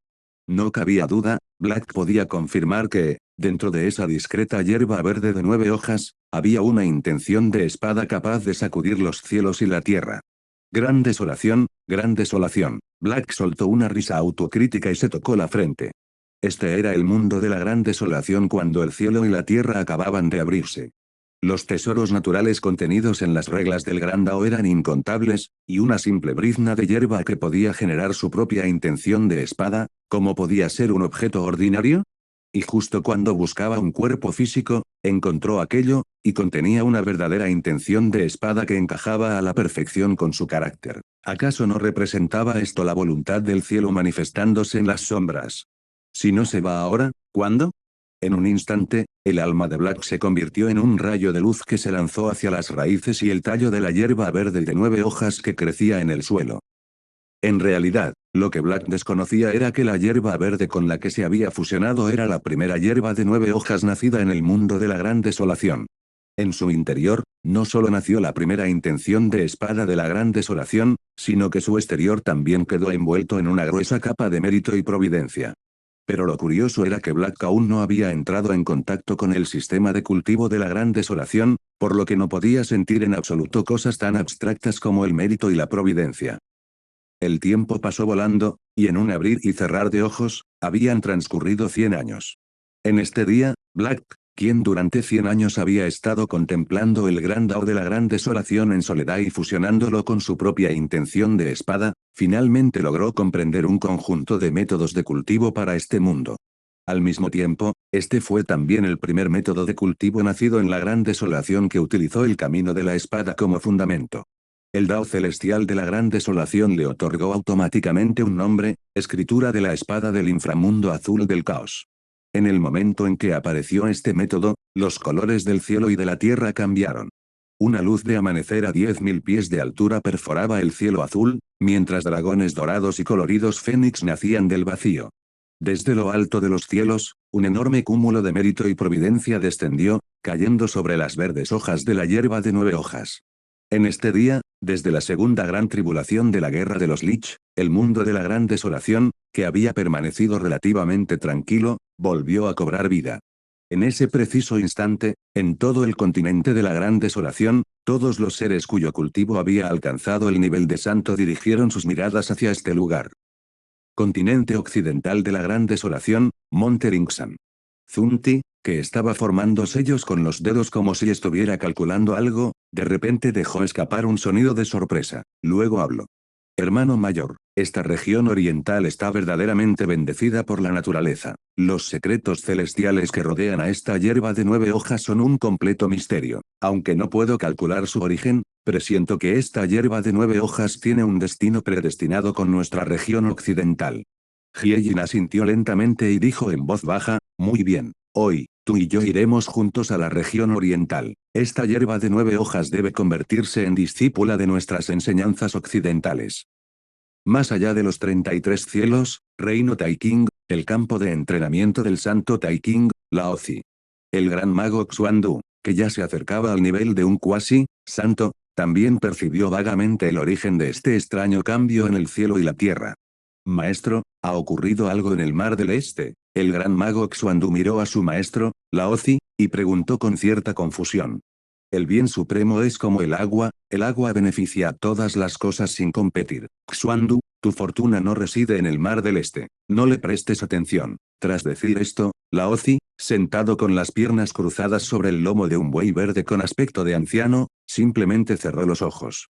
No cabía duda, Black podía confirmar que, dentro de esa discreta hierba verde de 9 hojas, había una intención de espada capaz de sacudir los cielos y la tierra. Gran desolación, gran desolación. Black soltó una risa autocrítica y se tocó la frente. Este era el mundo de la gran desolación cuando el cielo y la tierra acababan de abrirse. Los tesoros naturales contenidos en las reglas del Gran Dao eran incontables, y una simple brizna de hierba que podía generar su propia intención de espada, ¿cómo podía ser un objeto ordinario? Y justo cuando buscaba un cuerpo físico, encontró aquello, y contenía una verdadera intención de espada que encajaba a la perfección con su carácter. ¿Acaso no representaba esto la voluntad del cielo manifestándose en las sombras? Si no se va ahora, ¿cuándo? En un instante, el alma de Black se convirtió en un rayo de luz que se lanzó hacia las raíces y el tallo de la hierba verde de 9 hojas que crecía en el suelo. En realidad, lo que Black desconocía era que la hierba verde con la que se había fusionado era la primera hierba de 9 hojas nacida en el mundo de la gran desolación. En su interior, no solo nació la primera intención de espada de la Gran Desolación, sino que su exterior también quedó envuelto en una gruesa capa de mérito y providencia. Pero lo curioso era que Black aún no había entrado en contacto con el sistema de cultivo de la Gran Desolación, por lo que no podía sentir en absoluto cosas tan abstractas como el mérito y la providencia. El tiempo pasó volando, y en un abrir y cerrar de ojos, habían transcurrido 100 años. En este día, Black, quien durante 100 años había estado contemplando el gran Dao de la Gran Desolación en soledad y fusionándolo con su propia intención de espada, finalmente logró comprender un conjunto de métodos de cultivo para este mundo. Al mismo tiempo, este fue también el primer método de cultivo nacido en la Gran Desolación que utilizó el camino de la espada como fundamento. El Dao celestial de la Gran Desolación le otorgó automáticamente un nombre, escritura de la espada del inframundo azul del caos. En el momento en que apareció este método, los colores del cielo y de la tierra cambiaron. Una luz de amanecer a 10.000 pies de altura perforaba el cielo azul, mientras dragones dorados y coloridos fénix nacían del vacío. Desde lo alto de los cielos, un enorme cúmulo de mérito y providencia descendió, cayendo sobre las verdes hojas de la hierba de 9 hojas. En este día, desde la segunda gran tribulación de la guerra de los Lich, el mundo de la Gran Desolación, que había permanecido relativamente tranquilo, volvió a cobrar vida. En ese preciso instante, en todo el continente de la Gran Desolación, todos los seres cuyo cultivo había alcanzado el nivel de santo dirigieron sus miradas hacia este lugar. Continente occidental de la Gran Desolación, Monte Ringsan. Zunti, que estaba formando sellos con los dedos como si estuviera calculando algo, de repente dejó escapar un sonido de sorpresa. Luego habló. Hermano mayor, esta región oriental está verdaderamente bendecida por la naturaleza. Los secretos celestiales que rodean a esta hierba de 9 hojas son un completo misterio. Aunque no puedo calcular su origen, presiento que esta hierba de 9 hojas tiene un destino predestinado con nuestra región occidental. Hyejin asintió lentamente y dijo en voz baja, muy bien. Hoy, tú y yo iremos juntos a la región oriental. Esta hierba de 9 hojas debe convertirse en discípula de nuestras enseñanzas occidentales. Más allá de los 33 cielos, Reino Taiking, el campo de entrenamiento del santo Taiking, Laozi. El gran mago Xuandu, que ya se acercaba al nivel de un cuasi santo, también percibió vagamente el origen de este extraño cambio en el cielo y la tierra. Maestro, ¿ha ocurrido algo en el mar del este? El gran mago Xuandu miró a su maestro, Laozi, y preguntó con cierta confusión. El bien supremo es como el agua beneficia a todas las cosas sin competir. Xuandu, tu fortuna no reside en el mar del este. No le prestes atención. Tras decir esto, Laozi, sentado con las piernas cruzadas sobre el lomo de un buey verde con aspecto de anciano, simplemente cerró los ojos.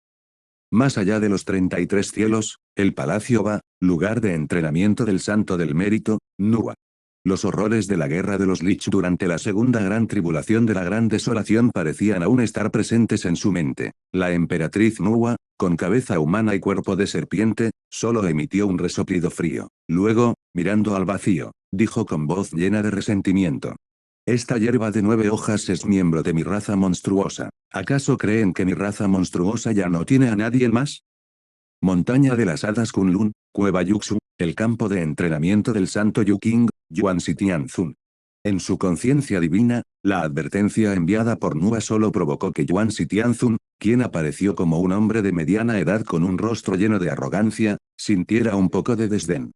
Más allá de los 33 cielos, el Palacio Ba, lugar de entrenamiento del Santo del Mérito, Nua. Los horrores de la guerra de los Lich durante la segunda gran tribulación de la Gran Desolación parecían aún estar presentes en su mente. La emperatriz Nua, con cabeza humana y cuerpo de serpiente, solo emitió un resoplido frío. Luego, mirando al vacío, dijo con voz llena de resentimiento. Esta hierba de 9 hojas es miembro de mi raza monstruosa. ¿Acaso creen que mi raza monstruosa ya no tiene a nadie más? Montaña de las hadas Kunlun, Cueva Yuxu, el campo de entrenamiento del santo Yuking, Yuan Xitianzun. En su conciencia divina, la advertencia enviada por Nua solo provocó que Yuan Xitianzun, quien apareció como un hombre de mediana edad con un rostro lleno de arrogancia, sintiera un poco de desdén.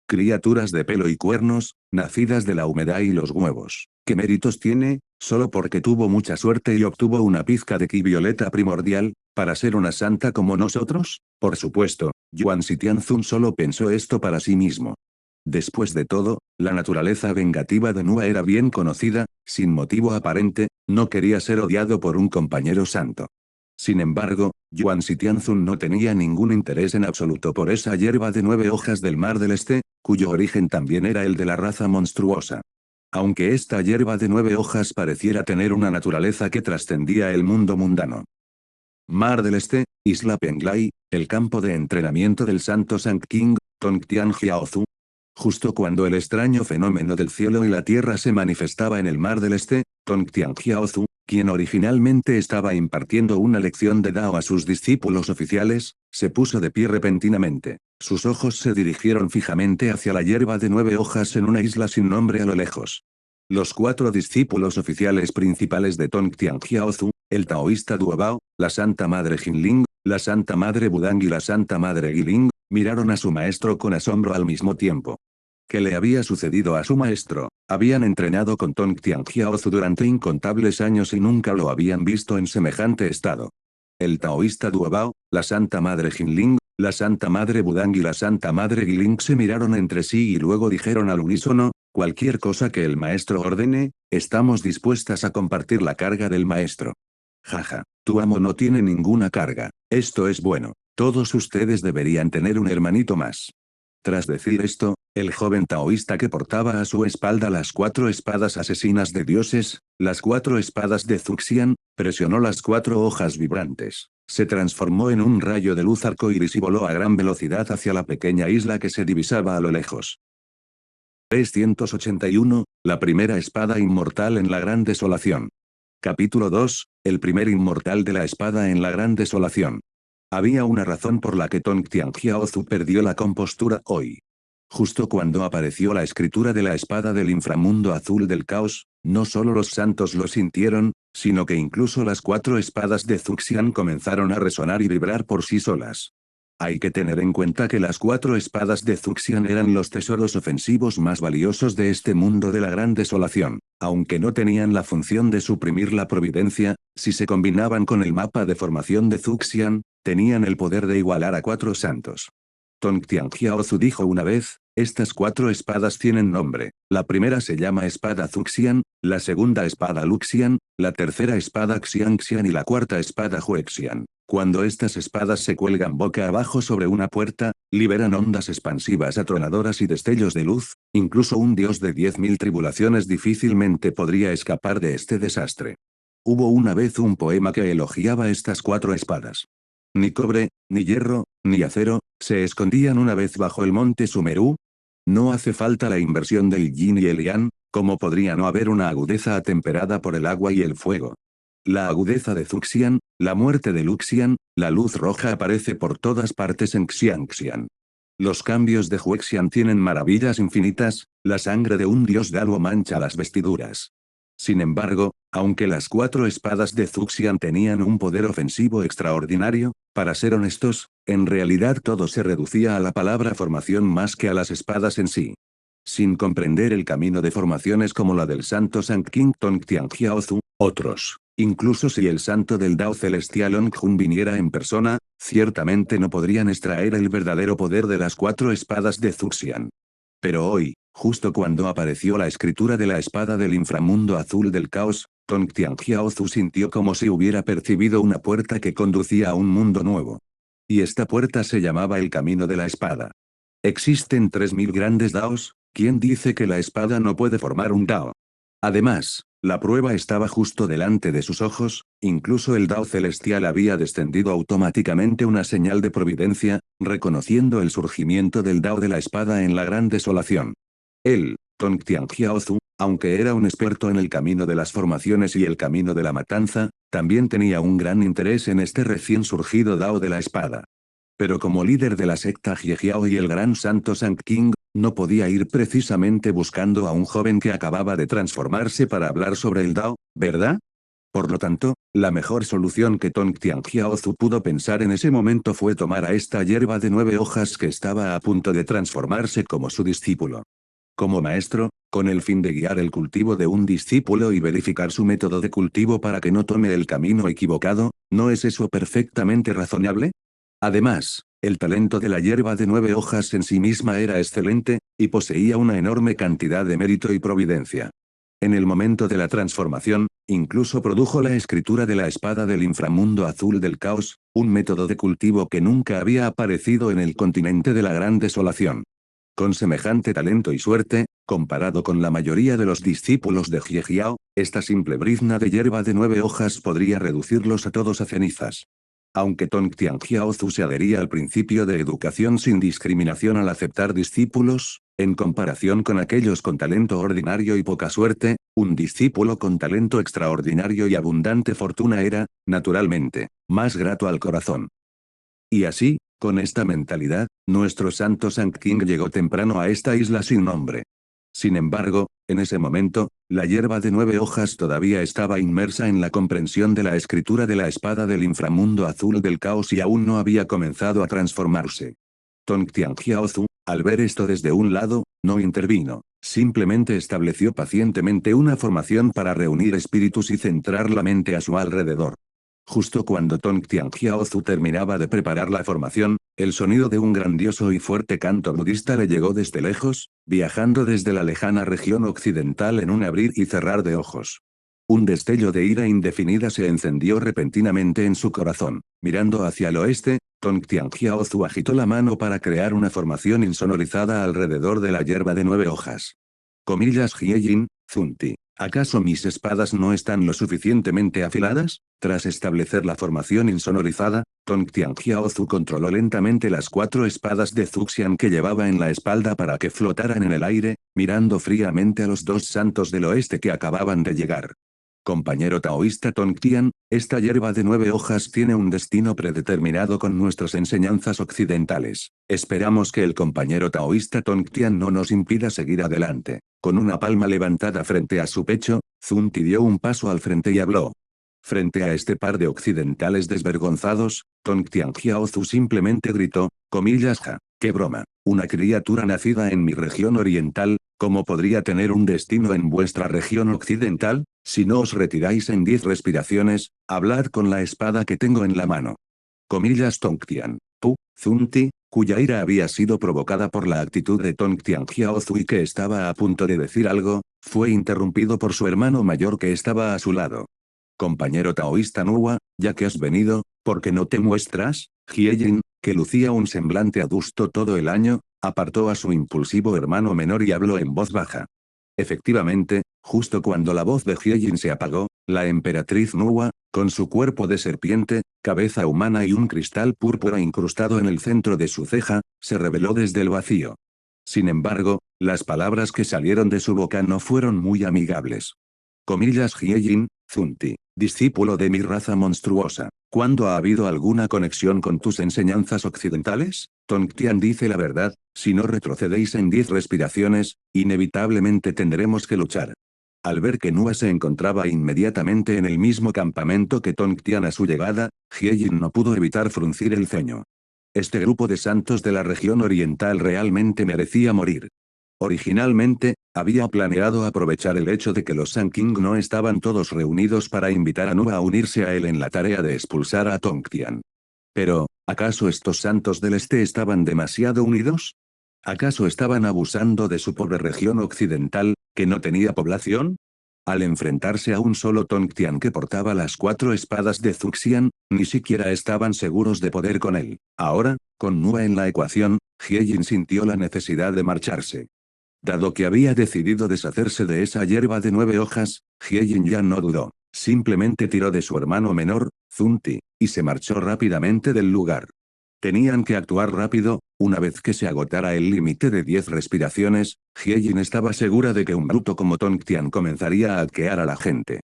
Criaturas de pelo y cuernos, nacidas de la humedad y los huevos. ¿Qué méritos tiene? Solo porque tuvo mucha suerte y obtuvo una pizca de ki violeta primordial, para ser una santa como nosotros? Por supuesto, Yuan Xitianzun solo pensó esto para sí mismo. Después de todo, la naturaleza vengativa de Nua era bien conocida, sin motivo aparente, no quería ser odiado por un compañero santo. Sin embargo, Yuan Xitianzun no tenía ningún interés en absoluto por esa hierba de 9 hojas del mar del este, cuyo origen también era el de la raza monstruosa. Aunque esta hierba de 9 hojas pareciera tener una naturaleza que trascendía el mundo mundano. Mar del Este, Isla Penglai, el campo de entrenamiento del santo Sankt King, Tongtian Jiaozu. Justo cuando el extraño fenómeno del cielo y la tierra se manifestaba en el Mar del Este, Tongtian Jiaozu, quien originalmente estaba impartiendo una lección de Dao a sus discípulos oficiales, se puso de pie repentinamente. Sus ojos se dirigieron fijamente hacia la hierba de 9 hojas en una isla sin nombre a lo lejos. Los 4 discípulos oficiales principales de Tongtianjiaozu, el taoísta Duobao, la Santa Madre Jinling, la Santa Madre Budang y la Santa Madre Guiling, miraron a su maestro con asombro al mismo tiempo. ¿Qué le había sucedido a su maestro? Habían entrenado con Tongtianjiaozu durante incontables años y nunca lo habían visto en semejante estado. El taoísta Duobao, la Santa Madre Jinling, la Santa Madre Budang y la Santa Madre Guiling se miraron entre sí y luego dijeron al unísono: cualquier cosa que el maestro ordene, estamos dispuestas a compartir la carga del maestro. Jaja, tu amo no tiene ninguna carga. Esto es bueno. Todos ustedes deberían tener un hermanito más. Tras decir esto, el joven taoísta que portaba a su espalda las 4 espadas asesinas de dioses, las 4 espadas de Zuxian, presionó las 4 hojas vibrantes, se transformó en un rayo de luz arcoíris y voló a gran velocidad hacia la pequeña isla que se divisaba a lo lejos. 381, la primera espada inmortal en la gran desolación. Capítulo 2, el primer inmortal de la espada en la gran desolación. Había una razón por la que Tongtianjiaozu perdió la compostura hoy. Justo cuando apareció la escritura de la espada del inframundo azul del caos, no solo los santos lo sintieron, sino que incluso las 4 espadas de Zuxian comenzaron a resonar y vibrar por sí solas. Hay que tener en cuenta que las 4 espadas de Zuxian eran los tesoros ofensivos más valiosos de este mundo de la gran desolación. Aunque no tenían la función de suprimir la providencia, si se combinaban con el mapa de formación de Zuxian, tenían el poder de igualar a 4 santos. Tongtianjiaozu dijo una vez: estas 4 espadas tienen nombre. La primera se llama espada Zuxian, la segunda espada Luxian, la tercera espada Xianxian y la cuarta espada Huexian. Cuando estas espadas se cuelgan boca abajo sobre una puerta, liberan ondas expansivas atronadoras y destellos de luz, incluso un dios de 10.000 tribulaciones difícilmente podría escapar de este desastre. Hubo una vez un poema que elogiaba estas 4 espadas. Ni cobre, ni hierro, ni acero, se escondían una vez bajo el monte Sumerú. No hace falta la inversión del yin y el yang, como podría no haber una agudeza atemperada por el agua y el fuego. La agudeza de Zuxian, la muerte de Luxian, la luz roja aparece por todas partes en Xianxian. Los cambios de Huexian tienen maravillas infinitas, la sangre de un dios Daluo mancha las vestiduras. Sin embargo, aunque las 4 espadas de Zuxian tenían un poder ofensivo extraordinario, para ser honestos, en realidad todo se reducía a la palabra formación más que a las espadas en sí. Sin comprender el camino de formaciones como la del santo Sang King Tongtianjiaozu, otros, incluso si el santo del Dao celestial Ongjun viniera en persona, ciertamente no podrían extraer el verdadero poder de las 4 espadas de Zuxian. Pero hoy, justo cuando apareció la escritura de la espada del inframundo azul del caos, Tongtianjiaozu sintió como si hubiera percibido una puerta que conducía a un mundo nuevo. Y esta puerta se llamaba el camino de la espada. Existen 3000 grandes daos. ¿Quién dice que la espada no puede formar un dao? Además, la prueba estaba justo delante de sus ojos, incluso el Dao celestial había descendido automáticamente una señal de providencia, reconociendo el surgimiento del Dao de la espada en la gran desolación. Él, Tongtianjiaozu, aunque era un experto en el camino de las formaciones y el camino de la matanza, también tenía un gran interés en este recién surgido Dao de la espada. Pero como líder de la secta Jiejiao y el gran santo Sang King, no podía ir precisamente buscando a un joven que acababa de transformarse para hablar sobre el Dao, ¿verdad? Por lo tanto, la mejor solución que Tongtianjiaozu pudo pensar en ese momento fue tomar a esta hierba de 9 hojas que estaba a punto de transformarse como su discípulo. Como maestro, con el fin de guiar el cultivo de un discípulo y verificar su método de cultivo para que no tome el camino equivocado, ¿no es eso perfectamente razonable? Además, el talento de la hierba de 9 hojas en sí misma era excelente, y poseía una enorme cantidad de mérito y providencia. En el momento de la transformación, incluso produjo la escritura de la espada del inframundo azul del caos, un método de cultivo que nunca había aparecido en el continente de la gran desolación. Con semejante talento y suerte, comparado con la mayoría de los discípulos de Jiejiao, esta simple brizna de hierba de 9 hojas podría reducirlos a todos a cenizas. Aunque Tongtianjiaozu se adhería al principio de educación sin discriminación al aceptar discípulos, en comparación con aquellos con talento ordinario y poca suerte, un discípulo con talento extraordinario y abundante fortuna era, naturalmente, más grato al corazón. Y así, con esta mentalidad, nuestro santo Sang King llegó temprano a esta isla sin nombre. Sin embargo, en ese momento, la hierba de 9 hojas todavía estaba inmersa en la comprensión de la escritura de la espada del inframundo azul del caos y aún no había comenzado a transformarse. Tongtianjiaozu, al ver esto desde un lado, no intervino, simplemente estableció pacientemente una formación para reunir espíritus y centrar la mente a su alrededor. Justo cuando Tongtianjiaozu terminaba de preparar la formación, el sonido de un grandioso y fuerte canto budista le llegó desde lejos, viajando desde la lejana región occidental en un abrir y cerrar de ojos. Un destello de ira indefinida se encendió repentinamente en su corazón. Mirando hacia el oeste, Tongtianjiaozu agitó la mano para crear una formación insonorizada alrededor de la hierba de 9 hojas. Comillas Hiejin, Zunti. ¿Acaso mis espadas no están lo suficientemente afiladas? Tras establecer la formación insonorizada, Tongtianjiaozu controló lentamente las 4 espadas de Zuxian que llevaba en la espalda para que flotaran en el aire, mirando fríamente a los 2 santos del oeste que acababan de llegar. Compañero taoísta Tongtian, esta hierba de 9 hojas tiene un destino predeterminado con nuestras enseñanzas occidentales. Esperamos que el compañero taoísta Tongtian no nos impida seguir adelante. Con una palma levantada frente a su pecho, Zunti dio un paso al frente y habló. Frente a este par de occidentales desvergonzados, Tongtianjiaozu simplemente gritó, comillas ja, qué broma, una criatura nacida en mi región oriental, ¿cómo podría tener un destino en vuestra región occidental? Si no os retiráis en 10 respiraciones, hablad con la espada que tengo en la mano. Comillas Tongtian. Zunti, cuya ira había sido provocada por la actitud de Tongtianjiaozu y que estaba a punto de decir algo, fue interrumpido por su hermano mayor que estaba a su lado. Compañero taoísta Nuwa, ya que has venido, ¿por qué no te muestras? Hiejin, que lucía un semblante adusto todo el año, apartó a su impulsivo hermano menor y habló en voz baja. Efectivamente, justo cuando la voz de Hiejin se apagó, la emperatriz Nuwa, con su cuerpo de serpiente, cabeza humana y un cristal púrpura incrustado en el centro de su ceja, se reveló desde el vacío. Sin embargo, las palabras que salieron de su boca no fueron muy amigables. Comillas Hiejin, Zunti, discípulo de mi raza monstruosa. ¿Cuándo ha habido alguna conexión con tus enseñanzas occidentales? Tongtian dice la verdad, si no retrocedéis en 10 respiraciones, inevitablemente tendremos que luchar. Al ver que Nua se encontraba inmediatamente en el mismo campamento que Tongtian a su llegada, Hiejin no pudo evitar fruncir el ceño. Este grupo de santos de la región oriental realmente merecía morir. Originalmente, había planeado aprovechar el hecho de que los Sun King no estaban todos reunidos para invitar a Nuba a unirse a él en la tarea de expulsar a Tongtian. Pero, ¿acaso estos santos del este estaban demasiado unidos? ¿Acaso estaban abusando de su pobre región occidental, que no tenía población? Al enfrentarse a un solo Tongtian que portaba las 4 espadas de Zuxian, ni siquiera estaban seguros de poder con él. Ahora, con Nuba en la ecuación, Hiejin sintió la necesidad de marcharse. Dado que había decidido deshacerse de esa hierba de 9 hojas, Hiejin ya no dudó. Simplemente tiró de su hermano menor, Zunti, y se marchó rápidamente del lugar. Tenían que actuar rápido, una vez que se agotara el límite de 10 respiraciones, Hiejin estaba segura de que un bruto como Tongtian comenzaría a arquear a la gente.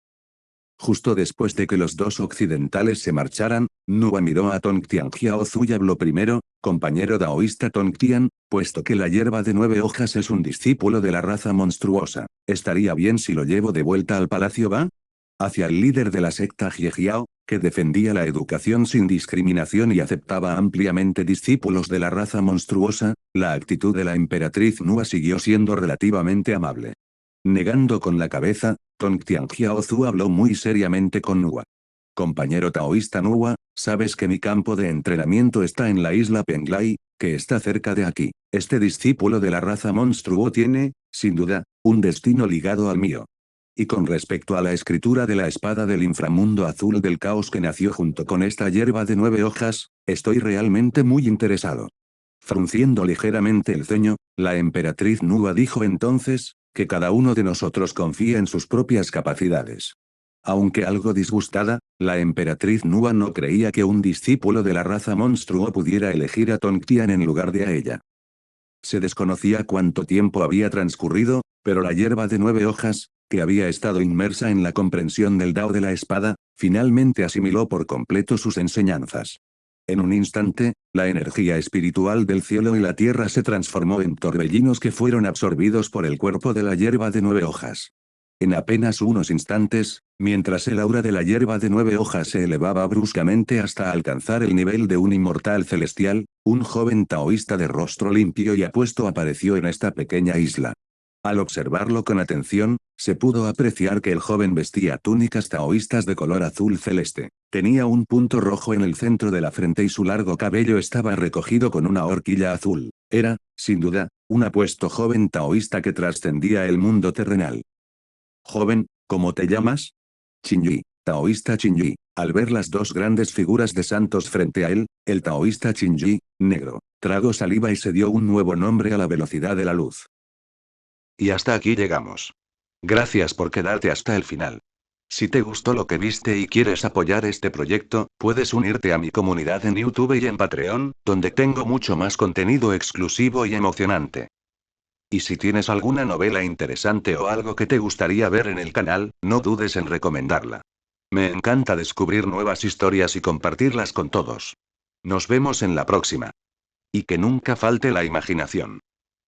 Justo después de que los 2 occidentales se marcharan, Nuba miró a Tongtianjiaozu y habló primero, compañero taoísta Tongtian, puesto que la hierba de 9 hojas es un discípulo de la raza monstruosa, ¿estaría bien si lo llevo de vuelta al palacio va? Hacia el líder de la secta Jiejiao, que defendía la educación sin discriminación y aceptaba ampliamente discípulos de la raza monstruosa, la actitud de la emperatriz Nuba siguió siendo relativamente amable. Negando con la cabeza, Tongtianjiaozu habló muy seriamente con Nuwa. Compañero taoísta Nuwa, sabes que mi campo de entrenamiento está en la isla Penglai, que está cerca de aquí. Este discípulo de la raza monstruo tiene, sin duda, un destino ligado al mío. Y con respecto a la escritura de la espada del inframundo azul del caos que nació junto con esta hierba de 9 hojas, estoy realmente muy interesado. Frunciendo ligeramente el ceño, la emperatriz Nuba dijo entonces, que cada uno de nosotros confía en sus propias capacidades. Aunque algo disgustada, la emperatriz Nuba no creía que un discípulo de la raza monstruo pudiera elegir a Tongtian en lugar de a ella. Se desconocía cuánto tiempo había transcurrido, pero la hierba de 9 hojas, que había estado inmersa en la comprensión del Dao de la espada, finalmente asimiló por completo sus enseñanzas. En un instante, la energía espiritual del cielo y la tierra se transformó en torbellinos que fueron absorbidos por el cuerpo de la hierba de 9 hojas. En apenas unos instantes, mientras el aura de la hierba de 9 hojas se elevaba bruscamente hasta alcanzar el nivel de un inmortal celestial, un joven taoísta de rostro limpio y apuesto apareció en esta pequeña isla. Al observarlo con atención, se pudo apreciar que el joven vestía túnicas taoístas de color azul celeste. Tenía un punto rojo en el centro de la frente y su largo cabello estaba recogido con una horquilla azul. Era, sin duda, un apuesto joven taoísta que trascendía el mundo terrenal. Joven, ¿cómo te llamas? Qin taoísta Qin. Al ver las dos grandes figuras de santos frente a él, el taoísta Qin negro, tragó saliva y se dio un nuevo nombre a la velocidad de la luz. Y hasta aquí llegamos. Gracias por quedarte hasta el final. Si te gustó lo que viste y quieres apoyar este proyecto, puedes unirte a mi comunidad en YouTube y en Patreon, donde tengo mucho más contenido exclusivo y emocionante. Y si tienes alguna novela interesante o algo que te gustaría ver en el canal, no dudes en recomendarla. Me encanta descubrir nuevas historias y compartirlas con todos. Nos vemos en la próxima. Y que nunca falte la imaginación.